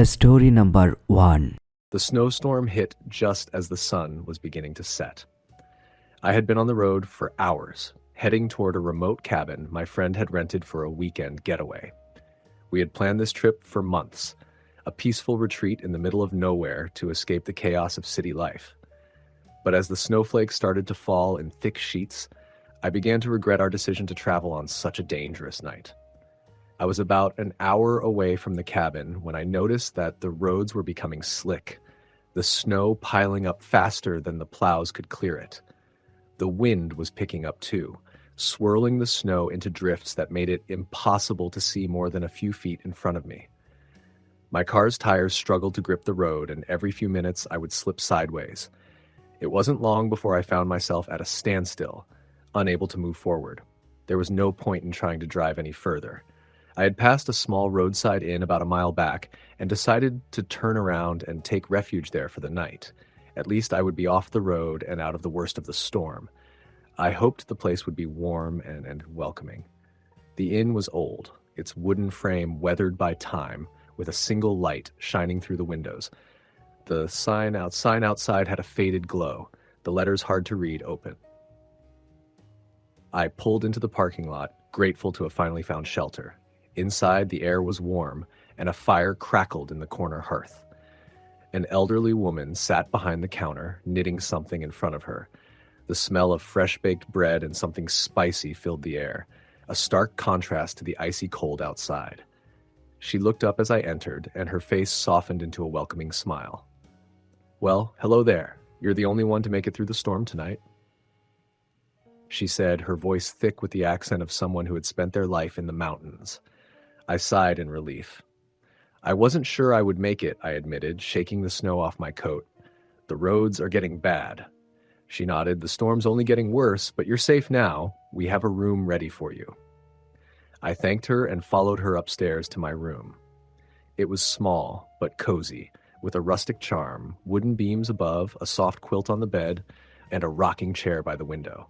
Story number 1. The snowstorm hit just as the sun was beginning to set. I had been on the road for hours, heading toward a remote cabin my friend had rented for a weekend getaway. We had planned this trip for months, a peaceful retreat in the middle of nowhere to escape the chaos of city life. But as the snowflakes started to fall in thick sheets, I began to regret our decision to travel on such a dangerous night. I was about an hour away from the cabin when I noticed that the roads were becoming slick, the snow piling up faster than the plows could clear it. The wind was picking up too, swirling the snow into drifts that made it impossible to see more than a few feet in front of me. My car's tires struggled to grip the road, and every few minutes I would slip sideways. It wasn't long before I found myself at a standstill, unable to move forward. There was no point in trying to drive any further. I had passed a small roadside inn about a mile back and decided to turn around and take refuge there for the night. At least I would be off the road and out of the worst of the storm. I hoped the place would be warm and welcoming. The inn was old, its wooden frame weathered by time, with a single light shining through the windows. The sign outside had a faded glow, the letters hard to read open. I pulled into the parking lot, grateful to have finally found shelter. Inside, the air was warm, and a fire crackled in the corner hearth. An elderly woman sat behind the counter, knitting something in front of her. The smell of fresh-baked bread and something spicy filled the air, a stark contrast to the icy cold outside. She looked up as I entered, and her face softened into a welcoming smile. "Well, hello there. You're the only one to make it through the storm tonight," she said, her voice thick with the accent of someone who had spent their life in the mountains. I sighed in relief. "I wasn't sure I would make it," I admitted, shaking the snow off my coat. "The roads are getting bad." She nodded. "The storm's only getting worse, but you're safe now. We have a room ready for you." I thanked her and followed her upstairs to my room. It was small, but cozy, with a rustic charm, wooden beams above, a soft quilt on the bed, and a rocking chair by the window.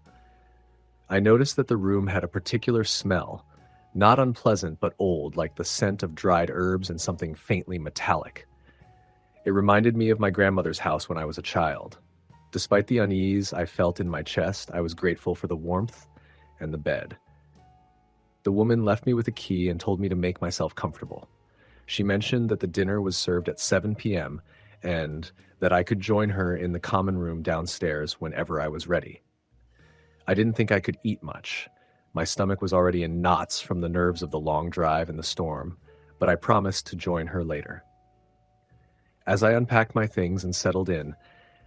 I noticed that the room had a particular smell, not unpleasant but old, like the scent of dried herbs and something faintly metallic. It reminded me of my grandmother's house when I was a child. Despite the unease I felt in my chest, I was grateful for the warmth and the bed. The woman left me with a key and told me to make myself comfortable. She mentioned that the dinner was served at 7 p.m. and that I could join her in the common room downstairs whenever I was ready. I didn't think I could eat much. My stomach was already in knots from the nerves of the long drive and the storm, but I promised to join her later. As I unpacked my things and settled in,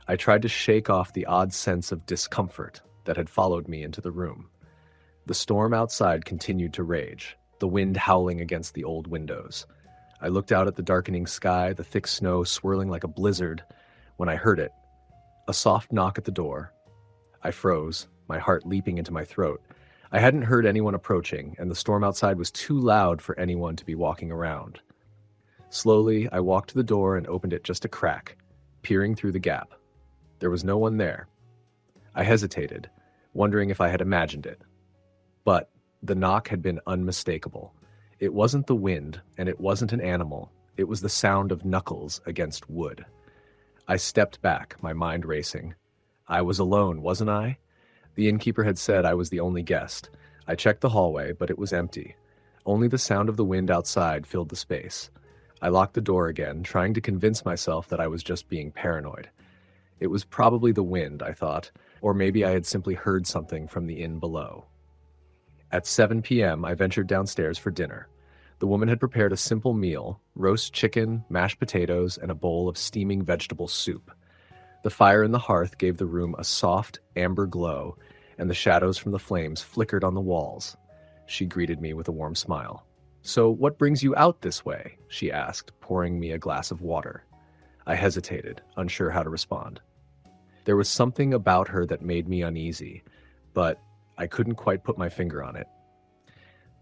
I tried to shake off the odd sense of discomfort that had followed me into the room. The storm outside continued to rage, the wind howling against the old windows. I looked out at the darkening sky, the thick snow swirling like a blizzard, when I heard it, a soft knock at the door. I froze, my heart leaping into my throat. I hadn't heard anyone approaching, and the storm outside was too loud for anyone to be walking around. Slowly, I walked to the door and opened it just a crack, peering through the gap. There was no one there. I hesitated, wondering if I had imagined it. But the knock had been unmistakable. It wasn't the wind, and it wasn't an animal. It was the sound of knuckles against wood. I stepped back, my mind racing. I was alone, wasn't I? The innkeeper had said I was the only guest. I checked the hallway, but it was empty. Only the sound of the wind outside filled the space. I locked the door again, trying to convince myself that I was just being paranoid. It was probably the wind, I thought, or maybe I had simply heard something from the inn below. At 7 p.m., I ventured downstairs for dinner. The woman had prepared a simple meal, roast chicken, mashed potatoes, and a bowl of steaming vegetable soup. The fire in the hearth gave the room a soft, amber glow, and the shadows from the flames flickered on the walls. She greeted me with a warm smile. "So what brings you out this way?" she asked, pouring me a glass of water. I hesitated, unsure how to respond. There was something about her that made me uneasy, but I couldn't quite put my finger on it.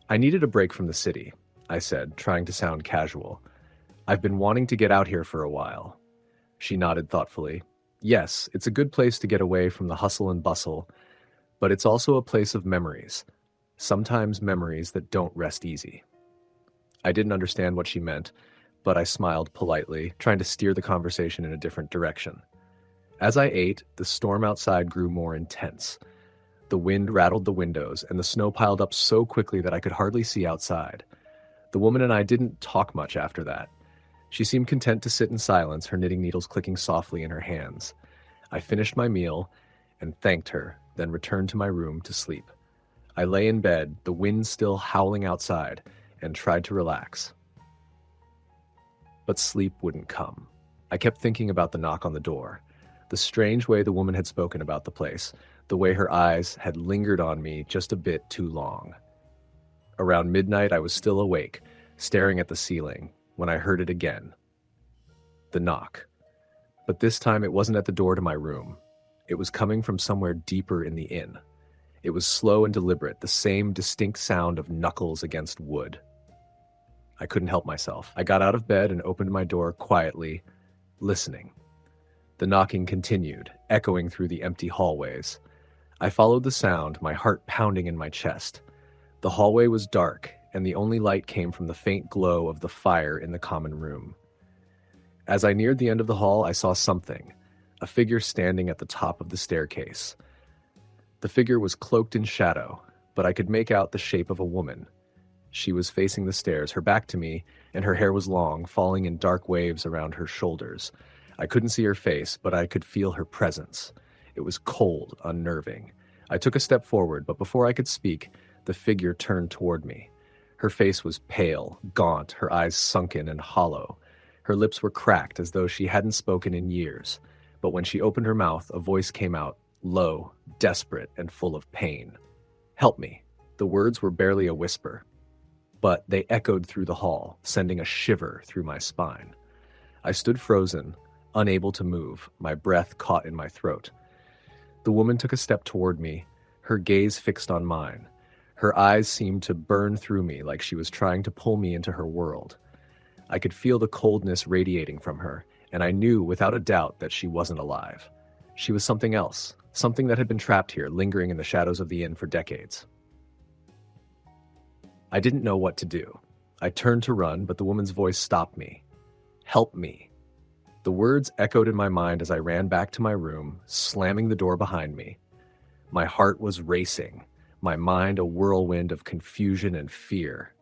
"I needed a break from the city," I said, trying to sound casual. "I've been wanting to get out here for a while." She nodded thoughtfully. "Yes, it's a good place to get away from the hustle and bustle, but it's also a place of memories, sometimes memories that don't rest easy." I didn't understand what she meant, but I smiled politely, trying to steer the conversation in a different direction. As I ate, the storm outside grew more intense. The wind rattled the windows, and the snow piled up so quickly that I could hardly see outside. The woman and I didn't talk much after that. She seemed content to sit in silence, her knitting needles clicking softly in her hands. I finished my meal and thanked her, then returned to my room to sleep. I lay in bed, the wind still howling outside, and tried to relax. But sleep wouldn't come. I kept thinking about the knock on the door, the strange way the woman had spoken about the place, the way her eyes had lingered on me just a bit too long. Around midnight, I was still awake, staring at the ceiling, when I heard it again. The knock. But this time it wasn't at the door to my room. It was coming from somewhere deeper in the inn. It was slow and deliberate, the same distinct sound of knuckles against wood. I couldn't help myself. I got out of bed and opened my door quietly, listening. The knocking continued, echoing through the empty hallways. I followed the sound, my heart pounding in my chest. The hallway was dark, and the only light came from the faint glow of the fire in the common room. As I neared the end of the hall, I saw something, a figure standing at the top of the staircase. The figure was cloaked in shadow, but I could make out the shape of a woman. She was facing the stairs, her back to me, and her hair was long, falling in dark waves around her shoulders. I couldn't see her face, but I could feel her presence. It was cold, unnerving. I took a step forward, but before I could speak, the figure turned toward me. Her face was pale, gaunt, her eyes sunken and hollow. Her lips were cracked as though she hadn't spoken in years. But when she opened her mouth, a voice came out, low, desperate, and full of pain. "Help me." The words were barely a whisper, but they echoed through the hall, sending a shiver through my spine. I stood frozen, unable to move, my breath caught in my throat. The woman took a step toward me, her gaze fixed on mine. Her eyes seemed to burn through me like she was trying to pull me into her world. I could feel the coldness radiating from her, and I knew without a doubt that she wasn't alive. She was something else, something that had been trapped here, lingering in the shadows of the inn for decades. I didn't know what to do. I turned to run, but the woman's voice stopped me. "Help me." The words echoed in my mind as I ran back to my room, slamming the door behind me. My heart was racing, my mind a whirlwind of confusion and fear.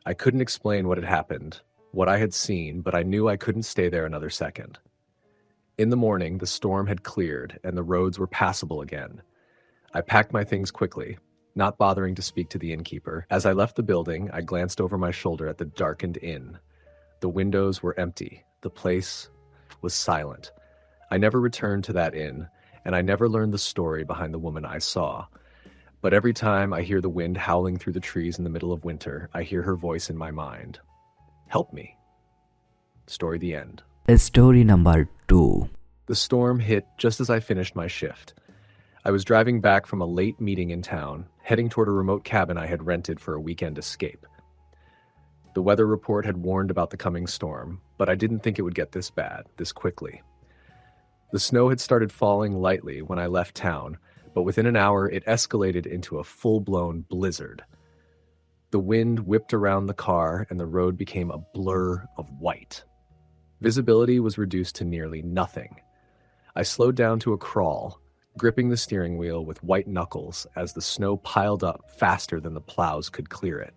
I couldn't explain what had happened, what I had seen, but I knew I couldn't stay there another second. In the morning, the storm had cleared and the roads were passable again. I packed my things quickly, not bothering to speak to the innkeeper. As I left the building, I glanced over my shoulder at the darkened inn. The windows were empty. The place was silent. I never returned to that inn, and I never learned the story behind the woman I saw. But every time I hear the wind howling through the trees in the middle of winter, I hear her voice in my mind. Help me. Story the end. Story number 2. The storm hit just as I finished my shift. I was driving back from a late meeting in town, heading toward a remote cabin I had rented for a weekend escape. The weather report had warned about the coming storm, but I didn't think it would get this bad, this quickly. The snow had started falling lightly when I left town, but within an hour it escalated into a full-blown blizzard. The wind whipped around the car and the road became a blur of white. Visibility was reduced to nearly nothing. I slowed down to a crawl, gripping the steering wheel with white knuckles as the snow piled up faster than the plows could clear it.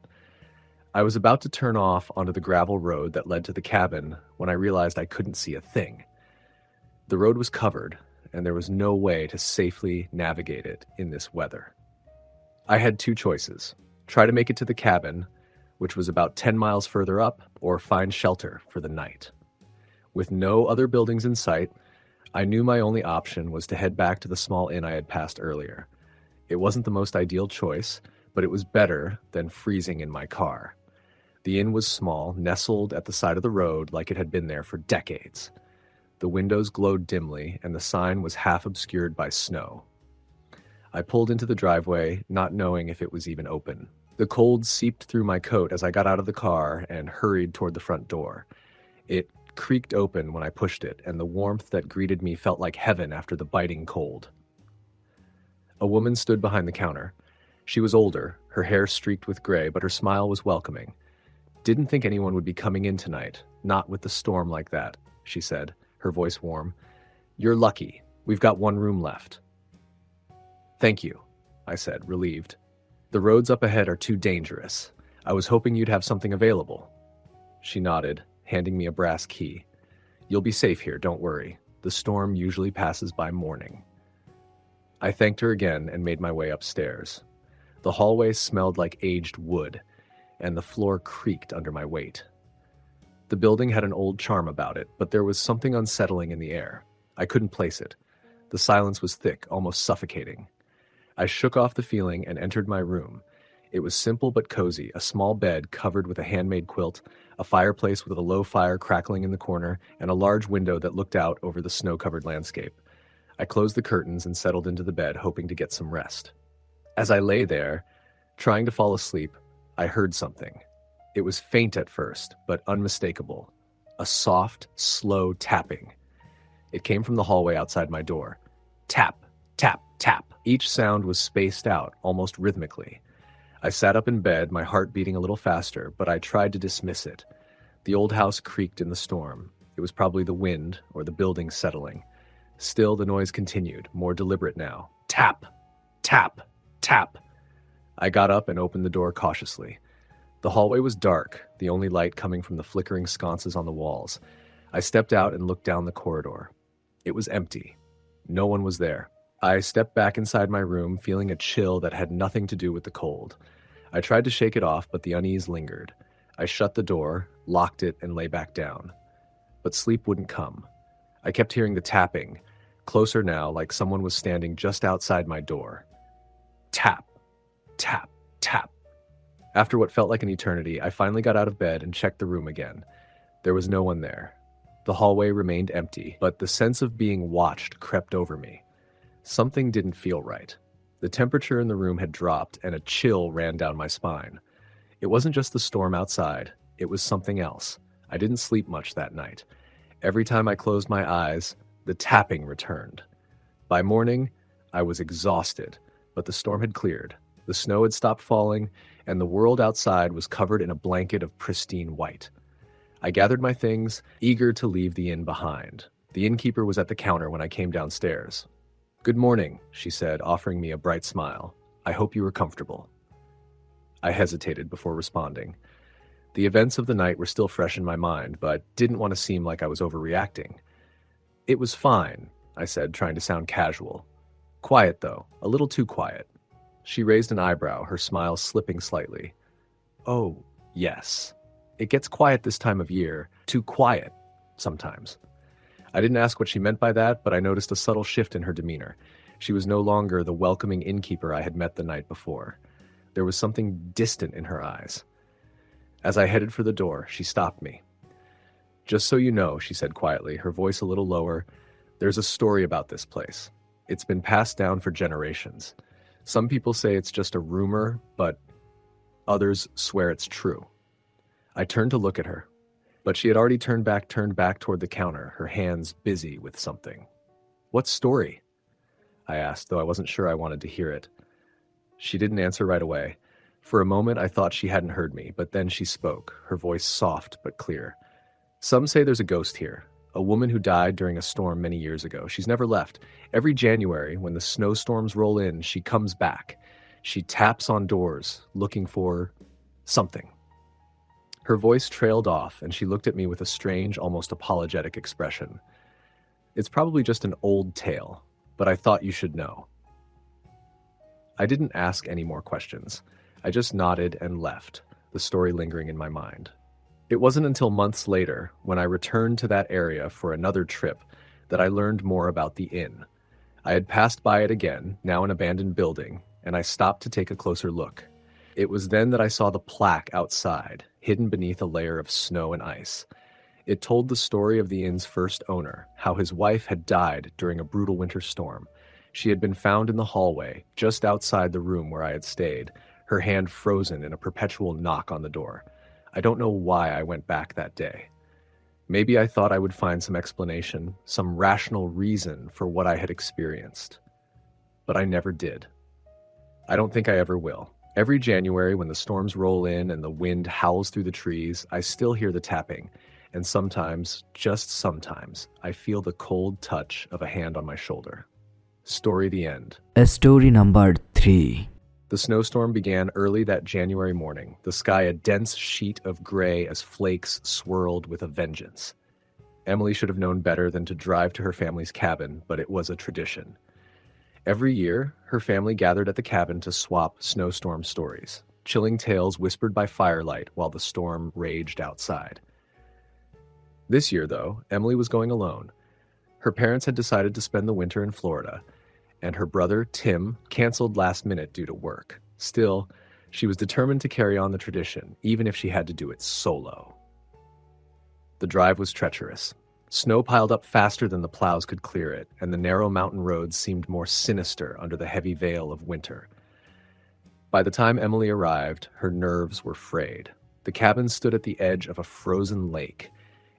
I was about to turn off onto the gravel road that led to the cabin when I realized I couldn't see a thing. The road was covered, and there was no way to safely navigate it in this weather. I had two choices: try to make it to the cabin, which was about 10 miles further up, or find shelter for the night. With no other buildings in sight, I knew my only option was to head back to the small inn I had passed earlier. It wasn't the most ideal choice, but it was better than freezing in my car. The inn was small, nestled at the side of the road like it had been there for decades. The windows glowed dimly, and the sign was half obscured by snow. I pulled into the driveway, not knowing if it was even open. The cold seeped through my coat as I got out of the car and hurried toward the front door. It creaked open when I pushed it, and the warmth that greeted me felt like heaven after the biting cold. A woman stood behind the counter. She was older, her hair streaked with gray, but her smile was welcoming. Didn't think anyone would be coming in tonight, not with the storm like that, she said, her voice warm. You're lucky. We've got one room left. Thank you, I said, relieved. The roads up ahead are too dangerous. I was hoping you'd have something available. She nodded, handing me a brass key. You'll be safe here, don't worry. The storm usually passes by morning. I thanked her again and made my way upstairs. The hallway smelled like aged wood, and the floor creaked under my weight. The building had an old charm about it, but there was something unsettling in the air. I couldn't place it. The silence was thick, almost suffocating. I shook off the feeling and entered my room. It was simple but cozy, a small bed covered with a handmade quilt, a fireplace with a low fire crackling in the corner, and a large window that looked out over the snow-covered landscape. I closed the curtains and settled into the bed, hoping to get some rest. As I lay there, trying to fall asleep, I heard something. It was faint at first, but unmistakable. A soft, slow tapping. It came from the hallway outside my door. Tap, tap, tap. Each sound was spaced out, almost rhythmically. I sat up in bed, my heart beating a little faster, but I tried to dismiss it. The old house creaked in the storm. It was probably the wind or the building settling. Still, the noise continued, more deliberate now. Tap, tap, tap. I got up and opened the door cautiously. The hallway was dark, the only light coming from the flickering sconces on the walls. I stepped out and looked down the corridor. It was empty. No one was there. I stepped back inside my room, feeling a chill that had nothing to do with the cold. I tried to shake it off, but the unease lingered. I shut the door, locked it, and lay back down. But sleep wouldn't come. I kept hearing the tapping, closer now, like someone was standing just outside my door. Tap, tap, tap. After what felt like an eternity, I finally got out of bed and checked the room again. There was no one there. The hallway remained empty, but the sense of being watched crept over me. Something didn't feel right. The temperature in the room had dropped, and a chill ran down my spine. It wasn't just the storm outside. It was something else. I didn't sleep much that night. Every time I closed my eyes, the tapping returned. By morning, I was exhausted, but the storm had cleared. The snow had stopped falling, and the world outside was covered in a blanket of pristine white. I gathered my things, eager to leave the inn behind. The innkeeper was at the counter when I came downstairs. "Good morning," she said, offering me a bright smile. "I hope you were comfortable." I hesitated before responding. The events of the night were still fresh in my mind, but didn't want to seem like I was overreacting. "It was fine," I said, trying to sound casual. "Quiet, though, a little too quiet." She raised an eyebrow, her smile slipping slightly. "Oh, yes. It gets quiet this time of year. Too quiet, sometimes." I didn't ask what she meant by that, but I noticed a subtle shift in her demeanor. She was no longer the welcoming innkeeper I had met the night before. There was something distant in her eyes. As I headed for the door, she stopped me. "Just so you know," she said quietly, her voice a little lower, "there's a story about this place. It's been passed down for generations. Some people say it's just a rumor, but others swear it's true." I turned to look at her, but she had already turned back toward the counter, her hands busy with something. "What story?" I asked, though I wasn't sure I wanted to hear it. She didn't answer right away. For a moment, I thought she hadn't heard me, but then she spoke, her voice soft but clear. "Some say there's a ghost here, a woman who died during a storm many years ago. She's never left. Every January, when the snowstorms roll in, she comes back. She taps on doors, looking for something." Her voice trailed off, and she looked at me with a strange, almost apologetic expression. "It's probably just an old tale, but I thought you should know." I didn't ask any more questions. I just nodded and left, the story lingering in my mind. It wasn't until months later, when I returned to that area for another trip, that I learned more about the inn. I had passed by it again, now an abandoned building, and I stopped to take a closer look. It was then that I saw the plaque outside, hidden beneath a layer of snow and ice. It told the story of the inn's first owner, how his wife had died during a brutal winter storm. She had been found in the hallway, just outside the room where I had stayed, her hand frozen in a perpetual knock on the door. I don't know why I went back that day. Maybe I thought I would find some explanation, some rational reason for what I had experienced. But I never did. I don't think I ever will. Every January, when the storms roll in and the wind howls through the trees, I still hear the tapping, and sometimes, just sometimes, I feel the cold touch of a hand on my shoulder. Story the end. Story number 3. The snowstorm began early that January morning, the sky a dense sheet of gray as flakes swirled with a vengeance. Emily should have known better than to drive to her family's cabin, but it was a tradition. Every year, her family gathered at the cabin to swap snowstorm stories, chilling tales whispered by firelight while the storm raged outside. This year, though, Emily was going alone. Her parents had decided to spend the winter in Florida, and her brother, Tim, canceled last minute due to work. Still, she was determined to carry on the tradition, even if she had to do it solo. The drive was treacherous. Snow piled up faster than the plows could clear it, and the narrow mountain roads seemed more sinister under the heavy veil of winter. By the time Emily arrived, her nerves were frayed. The cabin stood at the edge of a frozen lake,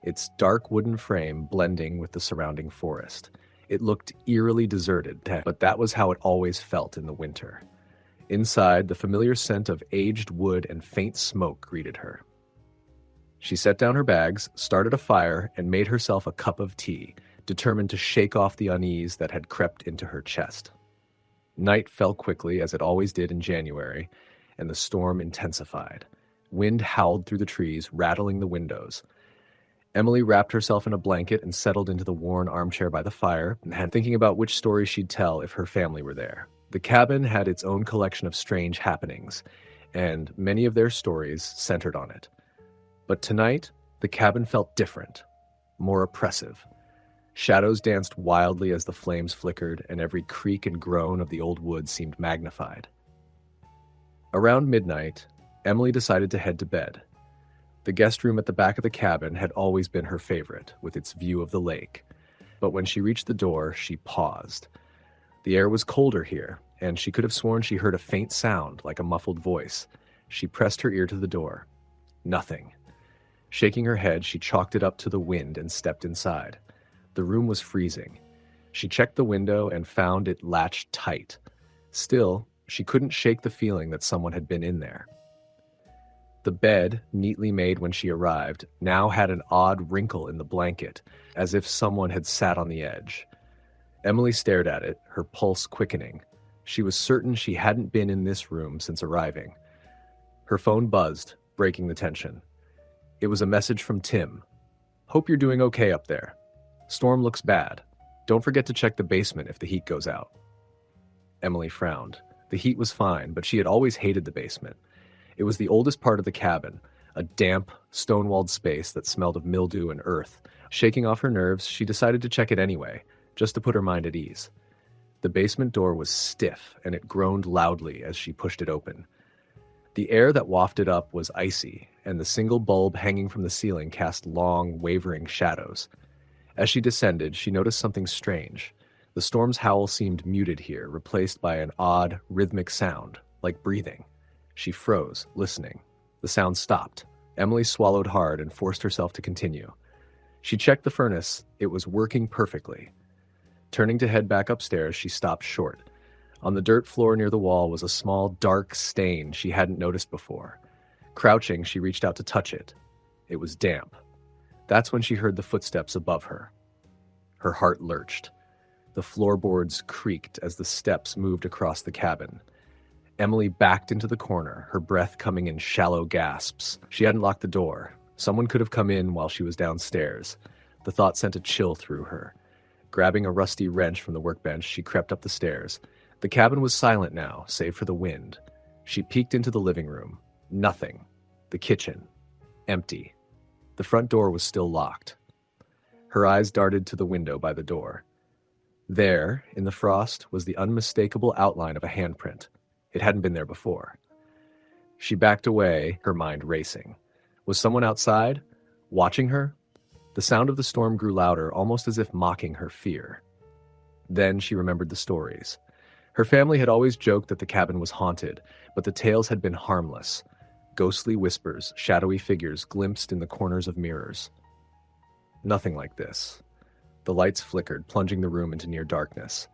its dark wooden frame blending with the surrounding forest. It looked eerily deserted, but that was how it always felt in the winter. Inside, the familiar scent of aged wood and faint smoke greeted her. She set down her bags, started a fire, and made herself a cup of tea, determined to shake off the unease that had crept into her chest. Night fell quickly, as it always did in January, and the storm intensified. Wind howled through the trees, rattling the windows. Emily wrapped herself in a blanket and settled into the worn armchair by the fire, thinking about which story she'd tell if her family were there. The cabin had its own collection of strange happenings, and many of their stories centered on it. But tonight, the cabin felt different, more oppressive. Shadows danced wildly as the flames flickered, and every creak and groan of the old wood seemed magnified. Around midnight, Emily decided to head to bed. The guest room at the back of the cabin had always been her favorite, with its view of the lake. But when she reached the door, she paused. The air was colder here, and she could have sworn she heard a faint sound, like a muffled voice. She pressed her ear to the door. Nothing. Shaking her head, she chalked it up to the wind and stepped inside. The room was freezing. She checked the window and found it latched tight. Still, she couldn't shake the feeling that someone had been in there. The bed, neatly made when she arrived, now had an odd wrinkle in the blanket, as if someone had sat on the edge. Emily stared at it, her pulse quickening. She was certain she hadn't been in this room since arriving. Her phone buzzed, breaking the tension. It was a message from Tim. "Hope you're doing okay up there. Storm looks bad. Don't forget to check the basement if the heat goes out." Emily frowned. The heat was fine, but she had always hated the basement. It was the oldest part of the cabin, a damp, stone-walled space that smelled of mildew and earth. Shaking off her nerves, she decided to check it anyway, just to put her mind at ease. The basement door was stiff, and it groaned loudly as she pushed it open. The air that wafted up was icy, and the single bulb hanging from the ceiling cast long, wavering shadows. As she descended, she noticed something strange. The storm's howl seemed muted here, replaced by an odd, rhythmic sound, like breathing. She froze, listening. The sound stopped. Emily swallowed hard and forced herself to continue. She checked the furnace. It was working perfectly. Turning to head back upstairs, she stopped short. On the dirt floor near the wall was a small, dark stain she hadn't noticed before. Crouching, she reached out to touch it. It was damp. That's when she heard the footsteps above her. Her heart lurched. The floorboards creaked as the steps moved across the cabin. Emily backed into the corner, her breath coming in shallow gasps. She hadn't locked the door. Someone could have come in while she was downstairs. The thought sent a chill through her. Grabbing a rusty wrench from the workbench, she crept up the stairs. The cabin was silent now, save for the wind. She peeked into the living room. Nothing. The kitchen. Empty. The front door was still locked. Her eyes darted to the window by the door. There, in the frost, was the unmistakable outline of a handprint. It hadn't been there before. She backed away, her mind racing. Was someone outside? Watching her? The sound of the storm grew louder, almost as if mocking her fear. Then she remembered the stories. Her family had always joked that the cabin was haunted, but the tales had been harmless. Ghostly whispers, shadowy figures glimpsed in the corners of mirrors. Nothing like this. The lights flickered, plunging the room into near darkness.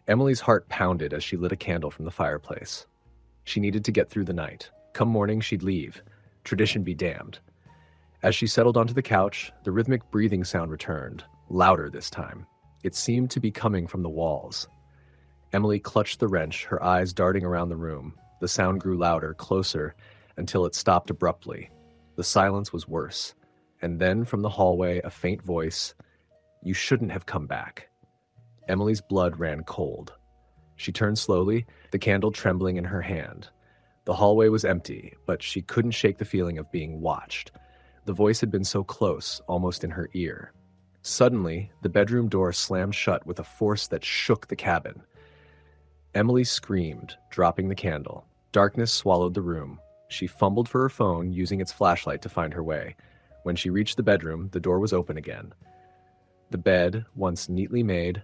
Emily's heart pounded as she lit a candle from the fireplace. She needed to get through the night. Come morning, she'd leave. Tradition be damned. As she settled onto the couch, the rhythmic breathing sound returned, louder this time. It seemed to be coming from the walls. Emily clutched the wrench, her eyes darting around the room. The sound grew louder, closer, until it stopped abruptly. The silence was worse. And then from the hallway, a faint voice, "You shouldn't have come back." Emily's blood ran cold. She turned slowly, the candle trembling in her hand. The hallway was empty, but she couldn't shake the feeling of being watched. The voice had been so close, almost in her ear. Suddenly, the bedroom door slammed shut with a force that shook the cabin. Emily screamed, dropping the candle. Darkness swallowed the room. She fumbled for her phone, using its flashlight to find her way. When she reached the bedroom, the door was open again. The bed, once neatly made,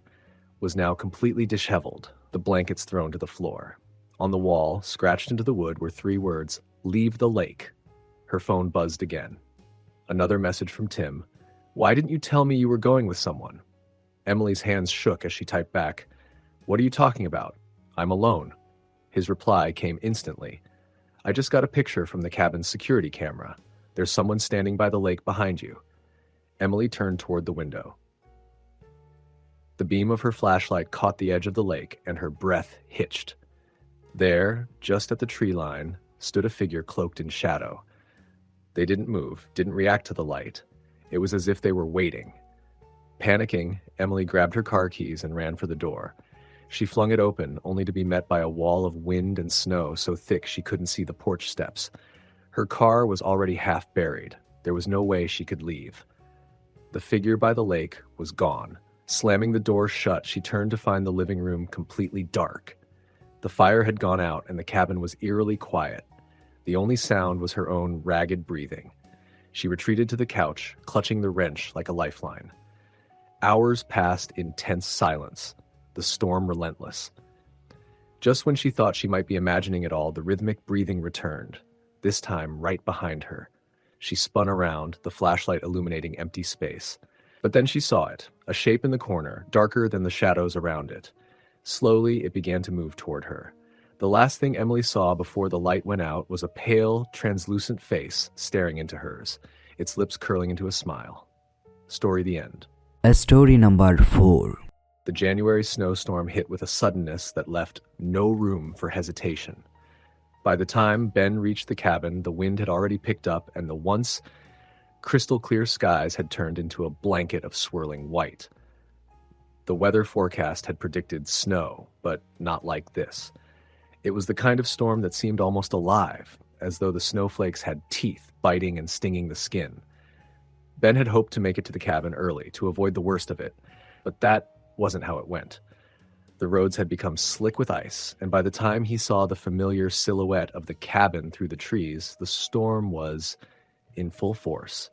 was now completely disheveled, the blankets thrown to the floor. On the wall, scratched into the wood, were 3 words, "Leave the lake." Her phone buzzed again. Another message from Tim. "Why didn't you tell me you were going with someone?" Emily's hands shook as she typed back, "What are you talking about? I'm alone." His reply came instantly. "I just got a picture from the cabin's security camera. There's someone standing by the lake behind you." Emily turned toward the window. The beam of her flashlight caught the edge of the lake, and her breath hitched. There, just at the tree line, stood a figure cloaked in shadow. They didn't move, didn't react to the light. It was as if they were waiting. Panicking, Emily grabbed her car keys and ran for the door. She flung it open, only to be met by a wall of wind and snow so thick she couldn't see the porch steps. Her car was already half buried. There was no way she could leave. The figure by the lake was gone. Slamming the door shut, she turned to find the living room completely dark. The fire had gone out, and the cabin was eerily quiet. The only sound was her own ragged breathing. She retreated to the couch, clutching the wrench like a lifeline. Hours passed in tense silence, the storm relentless. Just when she thought she might be imagining it all, the rhythmic breathing returned, this time right behind her. She spun around, the flashlight illuminating empty space. But then she saw it, a shape in the corner, darker than the shadows around it. Slowly, it began to move toward her. The last thing Emily saw before the light went out was a pale, translucent face staring into hers, its lips curling into a smile. Story the end. Story number 4. The January snowstorm hit with a suddenness that left no room for hesitation. By the time Ben reached the cabin, the wind had already picked up, and the once crystal-clear skies had turned into a blanket of swirling white. The weather forecast had predicted snow, but not like this. It was the kind of storm that seemed almost alive, as though the snowflakes had teeth biting and stinging the skin. Ben had hoped to make it to the cabin early, to avoid the worst of it, but that wasn't how it went. The roads had become slick with ice, and by the time he saw the familiar silhouette of the cabin through the trees, the storm was in full force.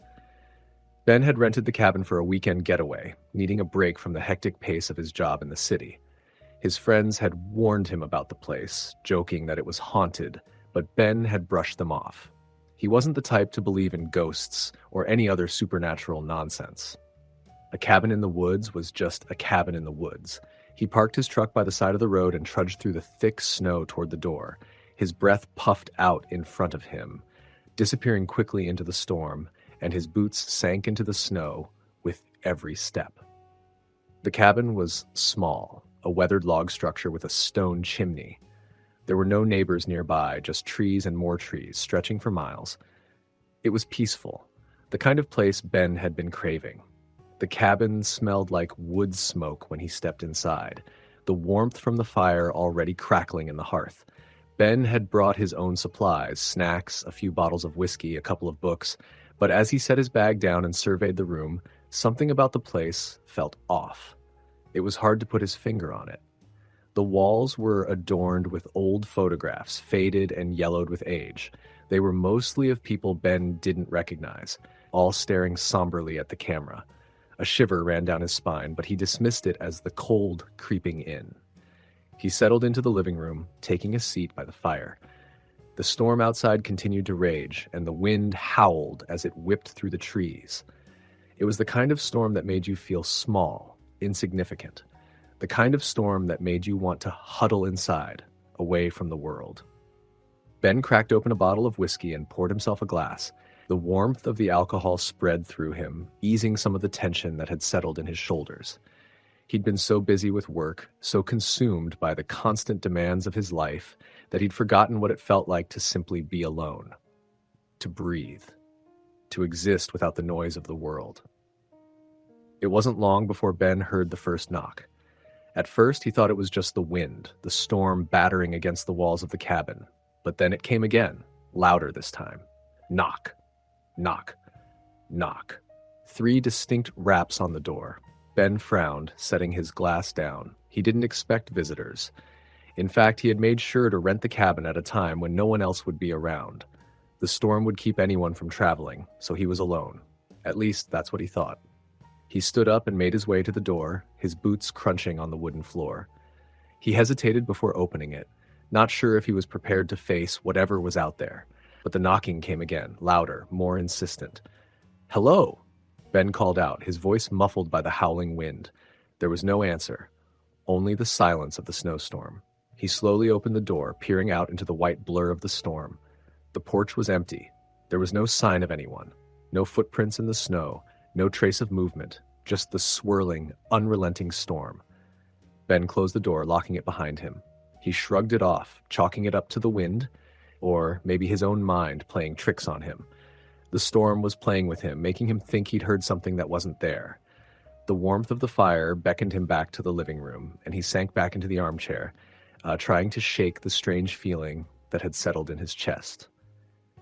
Ben had rented the cabin for a weekend getaway, needing a break from the hectic pace of his job in the city. His friends had warned him about the place, joking that it was haunted, but Ben had brushed them off. He wasn't the type to believe in ghosts or any other supernatural nonsense. A cabin in the woods was just a cabin in the woods. He parked his truck by the side of the road and trudged through the thick snow toward the door. His breath puffed out in front of him, disappearing quickly into the storm, and his boots sank into the snow with every step. The cabin was small, a weathered log structure with a stone chimney. There were no neighbors nearby, just trees and more trees, stretching for miles. It was peaceful, the kind of place Ben had been craving. The cabin smelled like wood smoke when he stepped inside, the warmth from the fire already crackling in the hearth. Ben had brought his own supplies, snacks, a few bottles of whiskey, a couple of books, but as he set his bag down and surveyed the room, something about the place felt off. It was hard to put his finger on it. The walls were adorned with old photographs, faded and yellowed with age. They were mostly of people Ben didn't recognize, all staring somberly at the camera. A shiver ran down his spine, but he dismissed it as the cold creeping in. He settled into the living room, taking a seat by the fire. The storm outside continued to rage, and the wind howled as it whipped through the trees. It was the kind of storm that made you feel small, insignificant. The kind of storm that made you want to huddle inside, away from the world. Ben cracked open a bottle of whiskey and poured himself a glass. The warmth of the alcohol spread through him, easing some of the tension that had settled in his shoulders. He'd been so busy with work, so consumed by the constant demands of his life, that he'd forgotten what it felt like to simply be alone, to breathe, to exist without the noise of the world. It wasn't long before Ben heard the first knock. At first, he thought it was just the wind, the storm battering against the walls of the cabin. But then it came again, louder this time. Knock, knock, knock. 3 distinct raps on the door. Ben frowned, setting his glass down. He didn't expect visitors. In fact, he had made sure to rent the cabin at a time when no one else would be around. The storm would keep anyone from traveling, so he was alone. At least, that's what he thought. He stood up and made his way to the door, his boots crunching on the wooden floor. He hesitated before opening it, not sure if he was prepared to face whatever was out there. But the knocking came again, louder, more insistent. "Hello!" Ben called out, his voice muffled by the howling wind. There was no answer, only the silence of the snowstorm. He slowly opened the door, peering out into the white blur of the storm. The porch was empty. There was no sign of anyone, no footprints in the snow, no trace of movement, just the swirling, unrelenting storm. Ben closed the door, locking it behind him. He shrugged it off, chalking it up to the wind, or maybe his own mind playing tricks on him. The storm was playing with him, making him think he'd heard something that wasn't there. The warmth of the fire beckoned him back to the living room, and he sank back into the armchair, trying to shake the strange feeling that had settled in his chest.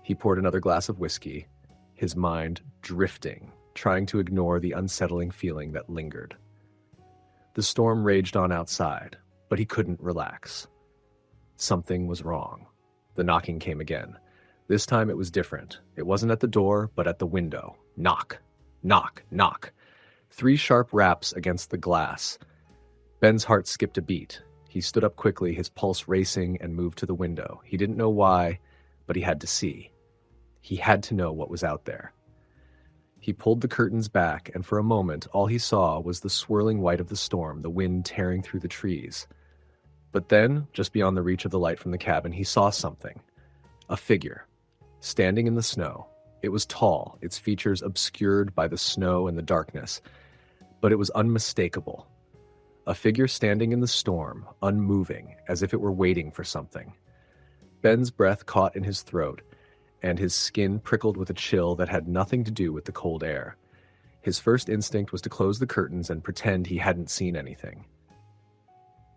He poured another glass of whiskey, his mind drifting, trying to ignore the unsettling feeling that lingered. The storm raged on outside, but he couldn't relax. Something was wrong. The knocking came again. This time it was different. It wasn't at the door, but at the window. Knock, knock, knock. 3 sharp raps against the glass. Ben's heart skipped a beat. He stood up quickly, his pulse racing, and moved to the window. He didn't know why, but he had to see. He had to know what was out there. He pulled the curtains back, and for a moment, all he saw was the swirling white of the storm, the wind tearing through the trees. But then, just beyond the reach of the light from the cabin, he saw something. A figure, standing in the snow. It was tall, its features obscured by the snow and the darkness, but it was unmistakable. A figure standing in the storm, unmoving, as if it were waiting for something. Ben's breath caught in his throat, and his skin prickled with a chill that had nothing to do with the cold air. His first instinct was to close the curtains and pretend he hadn't seen anything.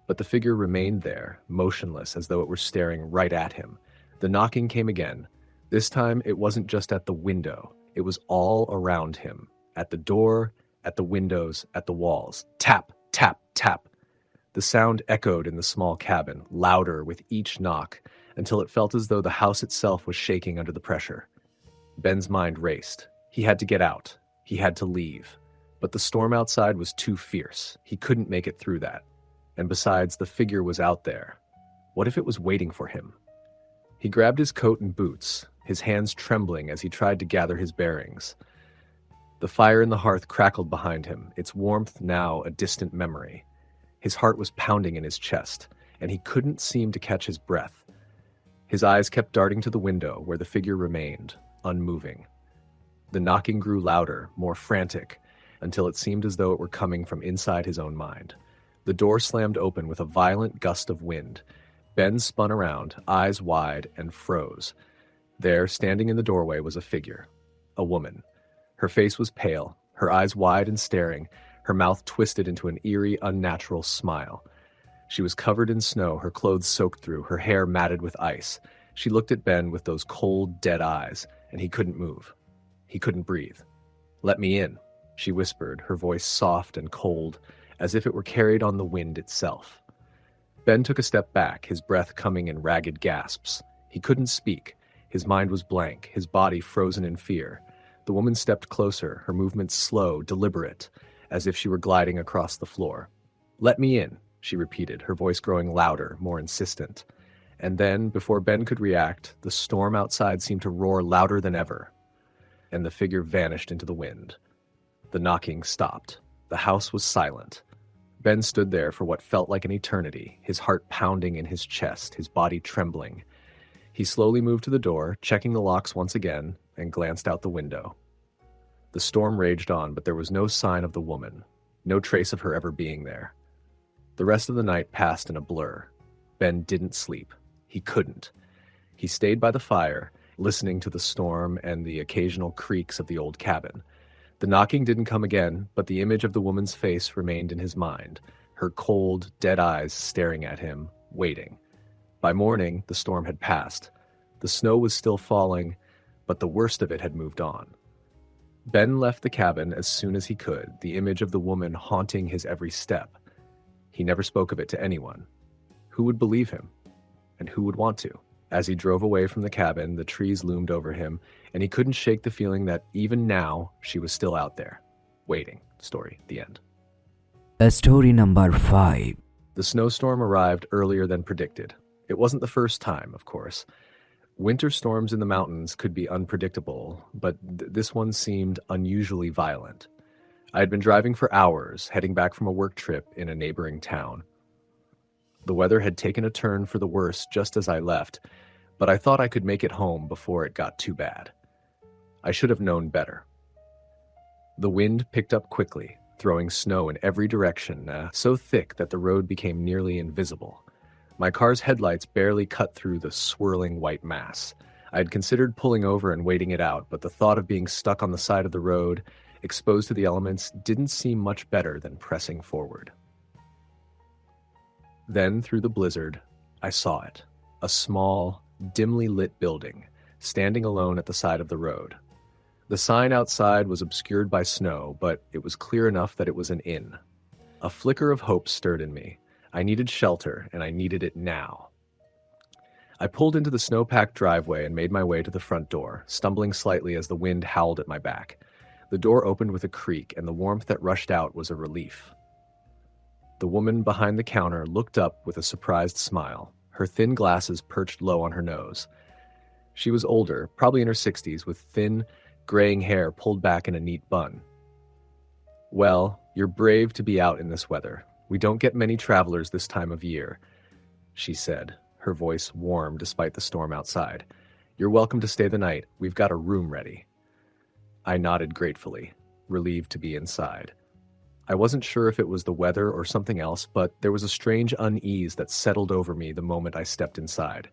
But the figure remained there, motionless, as though it were staring right at him. The knocking came again. This time, it wasn't just at the window. It was all around him. At the door, at the windows, at the walls. Tap, tap, tap. The sound echoed in the small cabin, louder with each knock, until it felt as though the house itself was shaking under the pressure. Ben's mind raced. He had to get out. He had to leave. But the storm outside was too fierce. He couldn't make it through that. And besides, the figure was out there. What if it was waiting for him? He grabbed his coat and boots, his hands trembling as he tried to gather his bearings. The fire in the hearth crackled behind him, its warmth now a distant memory. His heart was pounding in his chest, and he couldn't seem to catch his breath. His eyes kept darting to the window where the figure remained, unmoving. The knocking grew louder, more frantic, until it seemed as though it were coming from inside his own mind. The door slammed open with a violent gust of wind. Ben spun around, eyes wide, and froze. There, standing in the doorway, was a figure. A woman. Her face was pale, her eyes wide and staring, her mouth twisted into an eerie, unnatural smile. She was covered in snow, her clothes soaked through, her hair matted with ice. She looked at Ben with those cold, dead eyes, and he couldn't move. He couldn't breathe. "Let me in," she whispered, her voice soft and cold, as if it were carried on the wind itself. Ben took a step back, his breath coming in ragged gasps. He couldn't speak. His mind was blank, his body frozen in fear. The woman stepped closer, her movements slow, deliberate, as if she were gliding across the floor. "Let me in," she repeated, her voice growing louder, more insistent. And then, before Ben could react, the storm outside seemed to roar louder than ever, and the figure vanished into the wind. The knocking stopped. The house was silent. Ben stood there for what felt like an eternity, his heart pounding in his chest, his body trembling. He slowly moved to the door, checking the locks once again, and glanced out the window. The storm raged on, but there was no sign of the woman, no trace of her ever being there. The rest of the night passed in a blur. Ben didn't sleep. He couldn't. He stayed by the fire, listening to the storm and the occasional creaks of the old cabin. The knocking didn't come again, but the image of the woman's face remained in his mind, her cold, dead eyes staring at him, waiting. By morning, the storm had passed. The snow was still falling, but the worst of it had moved on. Ben left the cabin as soon as he could, the image of the woman haunting his every step. He never spoke of it to anyone. Who would believe him? And who would want to? As he drove away from the cabin, the trees loomed over him, and he couldn't shake the feeling that even now, she was still out there, waiting. Story, the end. Story number 5. The snowstorm arrived earlier than predicted. It wasn't the first time, of course. Winter storms in the mountains could be unpredictable, but this one seemed unusually violent. I had been driving for hours, heading back from a work trip in a neighboring town. The weather had taken a turn for the worse just as I left, but I thought I could make it home before it got too bad. I should have known better. The wind picked up quickly, throwing snow in every direction, so thick that the road became nearly invisible. My car's headlights barely cut through the swirling white mass. I had considered pulling over and waiting it out, but the thought of being stuck on the side of the road, exposed to the elements, didn't seem much better than pressing forward. Then, through the blizzard, I saw it. A small, dimly lit building, standing alone at the side of the road. The sign outside was obscured by snow, but it was clear enough that it was an inn. A flicker of hope stirred in me. I needed shelter, and I needed it now. I pulled into the snow-packed driveway and made my way to the front door, stumbling slightly as the wind howled at my back. The door opened with a creak, and the warmth that rushed out was a relief. The woman behind the counter looked up with a surprised smile, her thin glasses perched low on her nose. She was older, probably in her 60s, with thin, graying hair pulled back in a neat bun. "Well, you're brave to be out in this weather. We don't get many travelers this time of year," she said, her voice warm despite the storm outside. "You're welcome to stay the night. We've got a room ready." I nodded gratefully, relieved to be inside. I wasn't sure if it was the weather or something else, but there was a strange unease that settled over me the moment I stepped inside.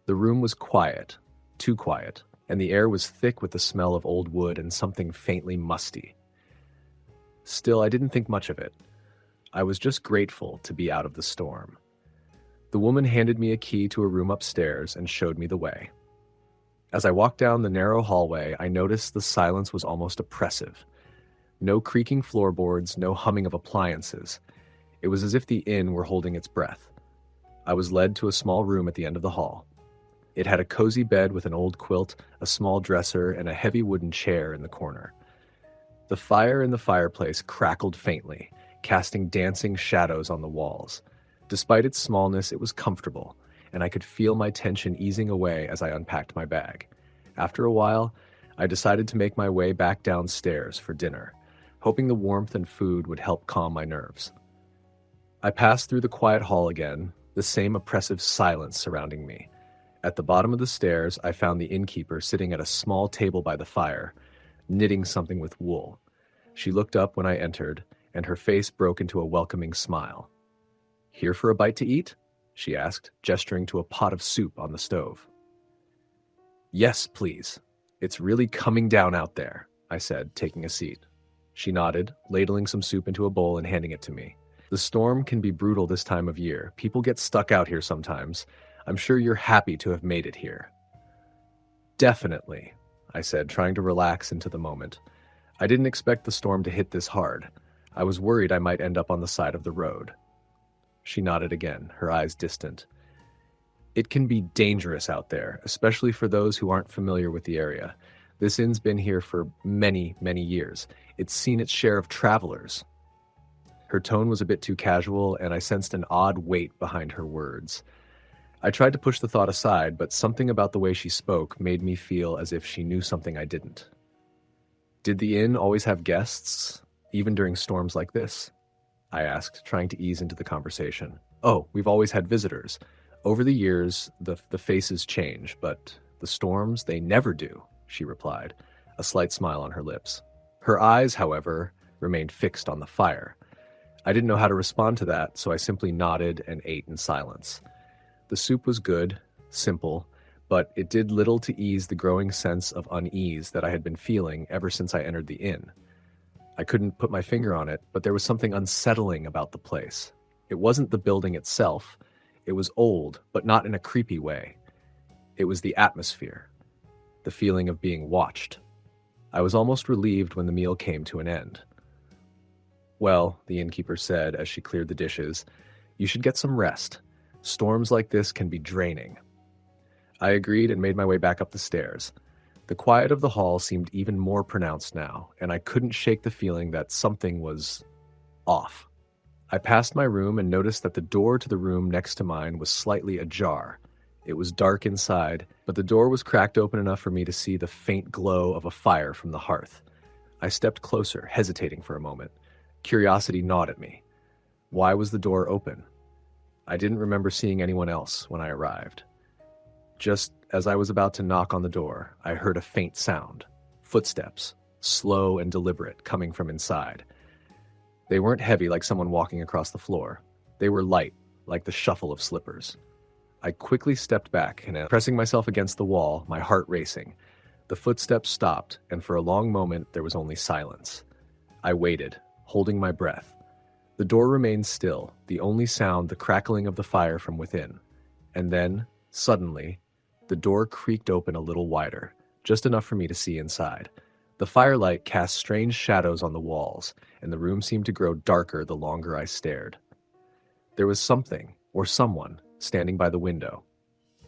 The room was quiet, too quiet, and the air was thick with the smell of old wood and something faintly musty. Still, I didn't think much of it. I was just grateful to be out of the storm. The woman handed me a key to a room upstairs and showed me the way. As I walked down the narrow hallway, I noticed the silence was almost oppressive. No creaking floorboards, no humming of appliances. It was as if the inn were holding its breath. I was led to a small room at the end of the hall. It had a cozy bed with an old quilt, a small dresser, and a heavy wooden chair in the corner. The fire in the fireplace crackled faintly, casting dancing shadows on the walls. Despite its smallness, it was comfortable, and I could feel my tension easing away as I unpacked my bag. After a while, I decided to make my way back downstairs for dinner, hoping the warmth and food would help calm my nerves. I passed through the quiet hall again, the same oppressive silence surrounding me. At the bottom of the stairs, I found the innkeeper sitting at a small table by the fire, knitting something with wool. She looked up when I entered, and her face broke into a welcoming smile. "Here for a bite to eat?" she asked, gesturing to a pot of soup on the stove. "Yes, please. It's really coming down out there," I said, taking a seat. She nodded, ladling some soup into a bowl and handing it to me. "The storm can be brutal this time of year. People get stuck out here sometimes. I'm sure you're happy to have made it here." "Definitely," I said, trying to relax into the moment. I didn't expect the storm to hit this hard. I was worried I might end up on the side of the road. She nodded again, her eyes distant. "It can be dangerous out there, especially for those who aren't familiar with the area. This inn's been here for many, many years. It's seen its share of travelers." Her tone was a bit too casual, and I sensed an odd weight behind her words. I tried to push the thought aside, but something about the way she spoke made me feel as if she knew something I didn't. "Did the inn always have guests, even during storms like this?" I asked, trying to ease into the conversation. "Oh, we've always had visitors. Over the years, the faces change, but the storms, they never do, she replied, a slight smile on her lips. Her eyes, however, remained fixed on the fire. I didn't know how to respond to that, so I simply nodded and ate in silence. The soup was good, simple, but it did little to ease the growing sense of unease that I had been feeling ever since I entered the inn. I couldn't put my finger on it, but there was something unsettling about the place. It wasn't the building itself. It was old, but not in a creepy way. It was the atmosphere, the feeling of being watched. I was almost relieved when the meal came to an end. Well, the innkeeper said as she cleared the dishes, you should get some rest. Storms like this can be draining. I agreed and made my way back up the stairs. The quiet of the hall seemed even more pronounced now, and I couldn't shake the feeling that something was off. I passed my room and noticed that the door to the room next to mine was slightly ajar. It was dark inside, but the door was cracked open enough for me to see the faint glow of a fire from the hearth. I stepped closer, hesitating for a moment. Curiosity gnawed at me. Why was the door open? I didn't remember seeing anyone else when I arrived. Just as I was about to knock on the door, I heard a faint sound. Footsteps, slow and deliberate, coming from inside. They weren't heavy like someone walking across the floor. They were light, like the shuffle of slippers. I quickly stepped back and, pressing myself against the wall, my heart racing. The footsteps stopped, and for a long moment there was only silence. I waited, holding my breath. The door remained still, the only sound the crackling of the fire from within. And then, suddenly, the door creaked open a little wider, just enough for me to see inside. The firelight cast strange shadows on the walls, and the room seemed to grow darker the longer I stared. There was something, or someone, standing by the window.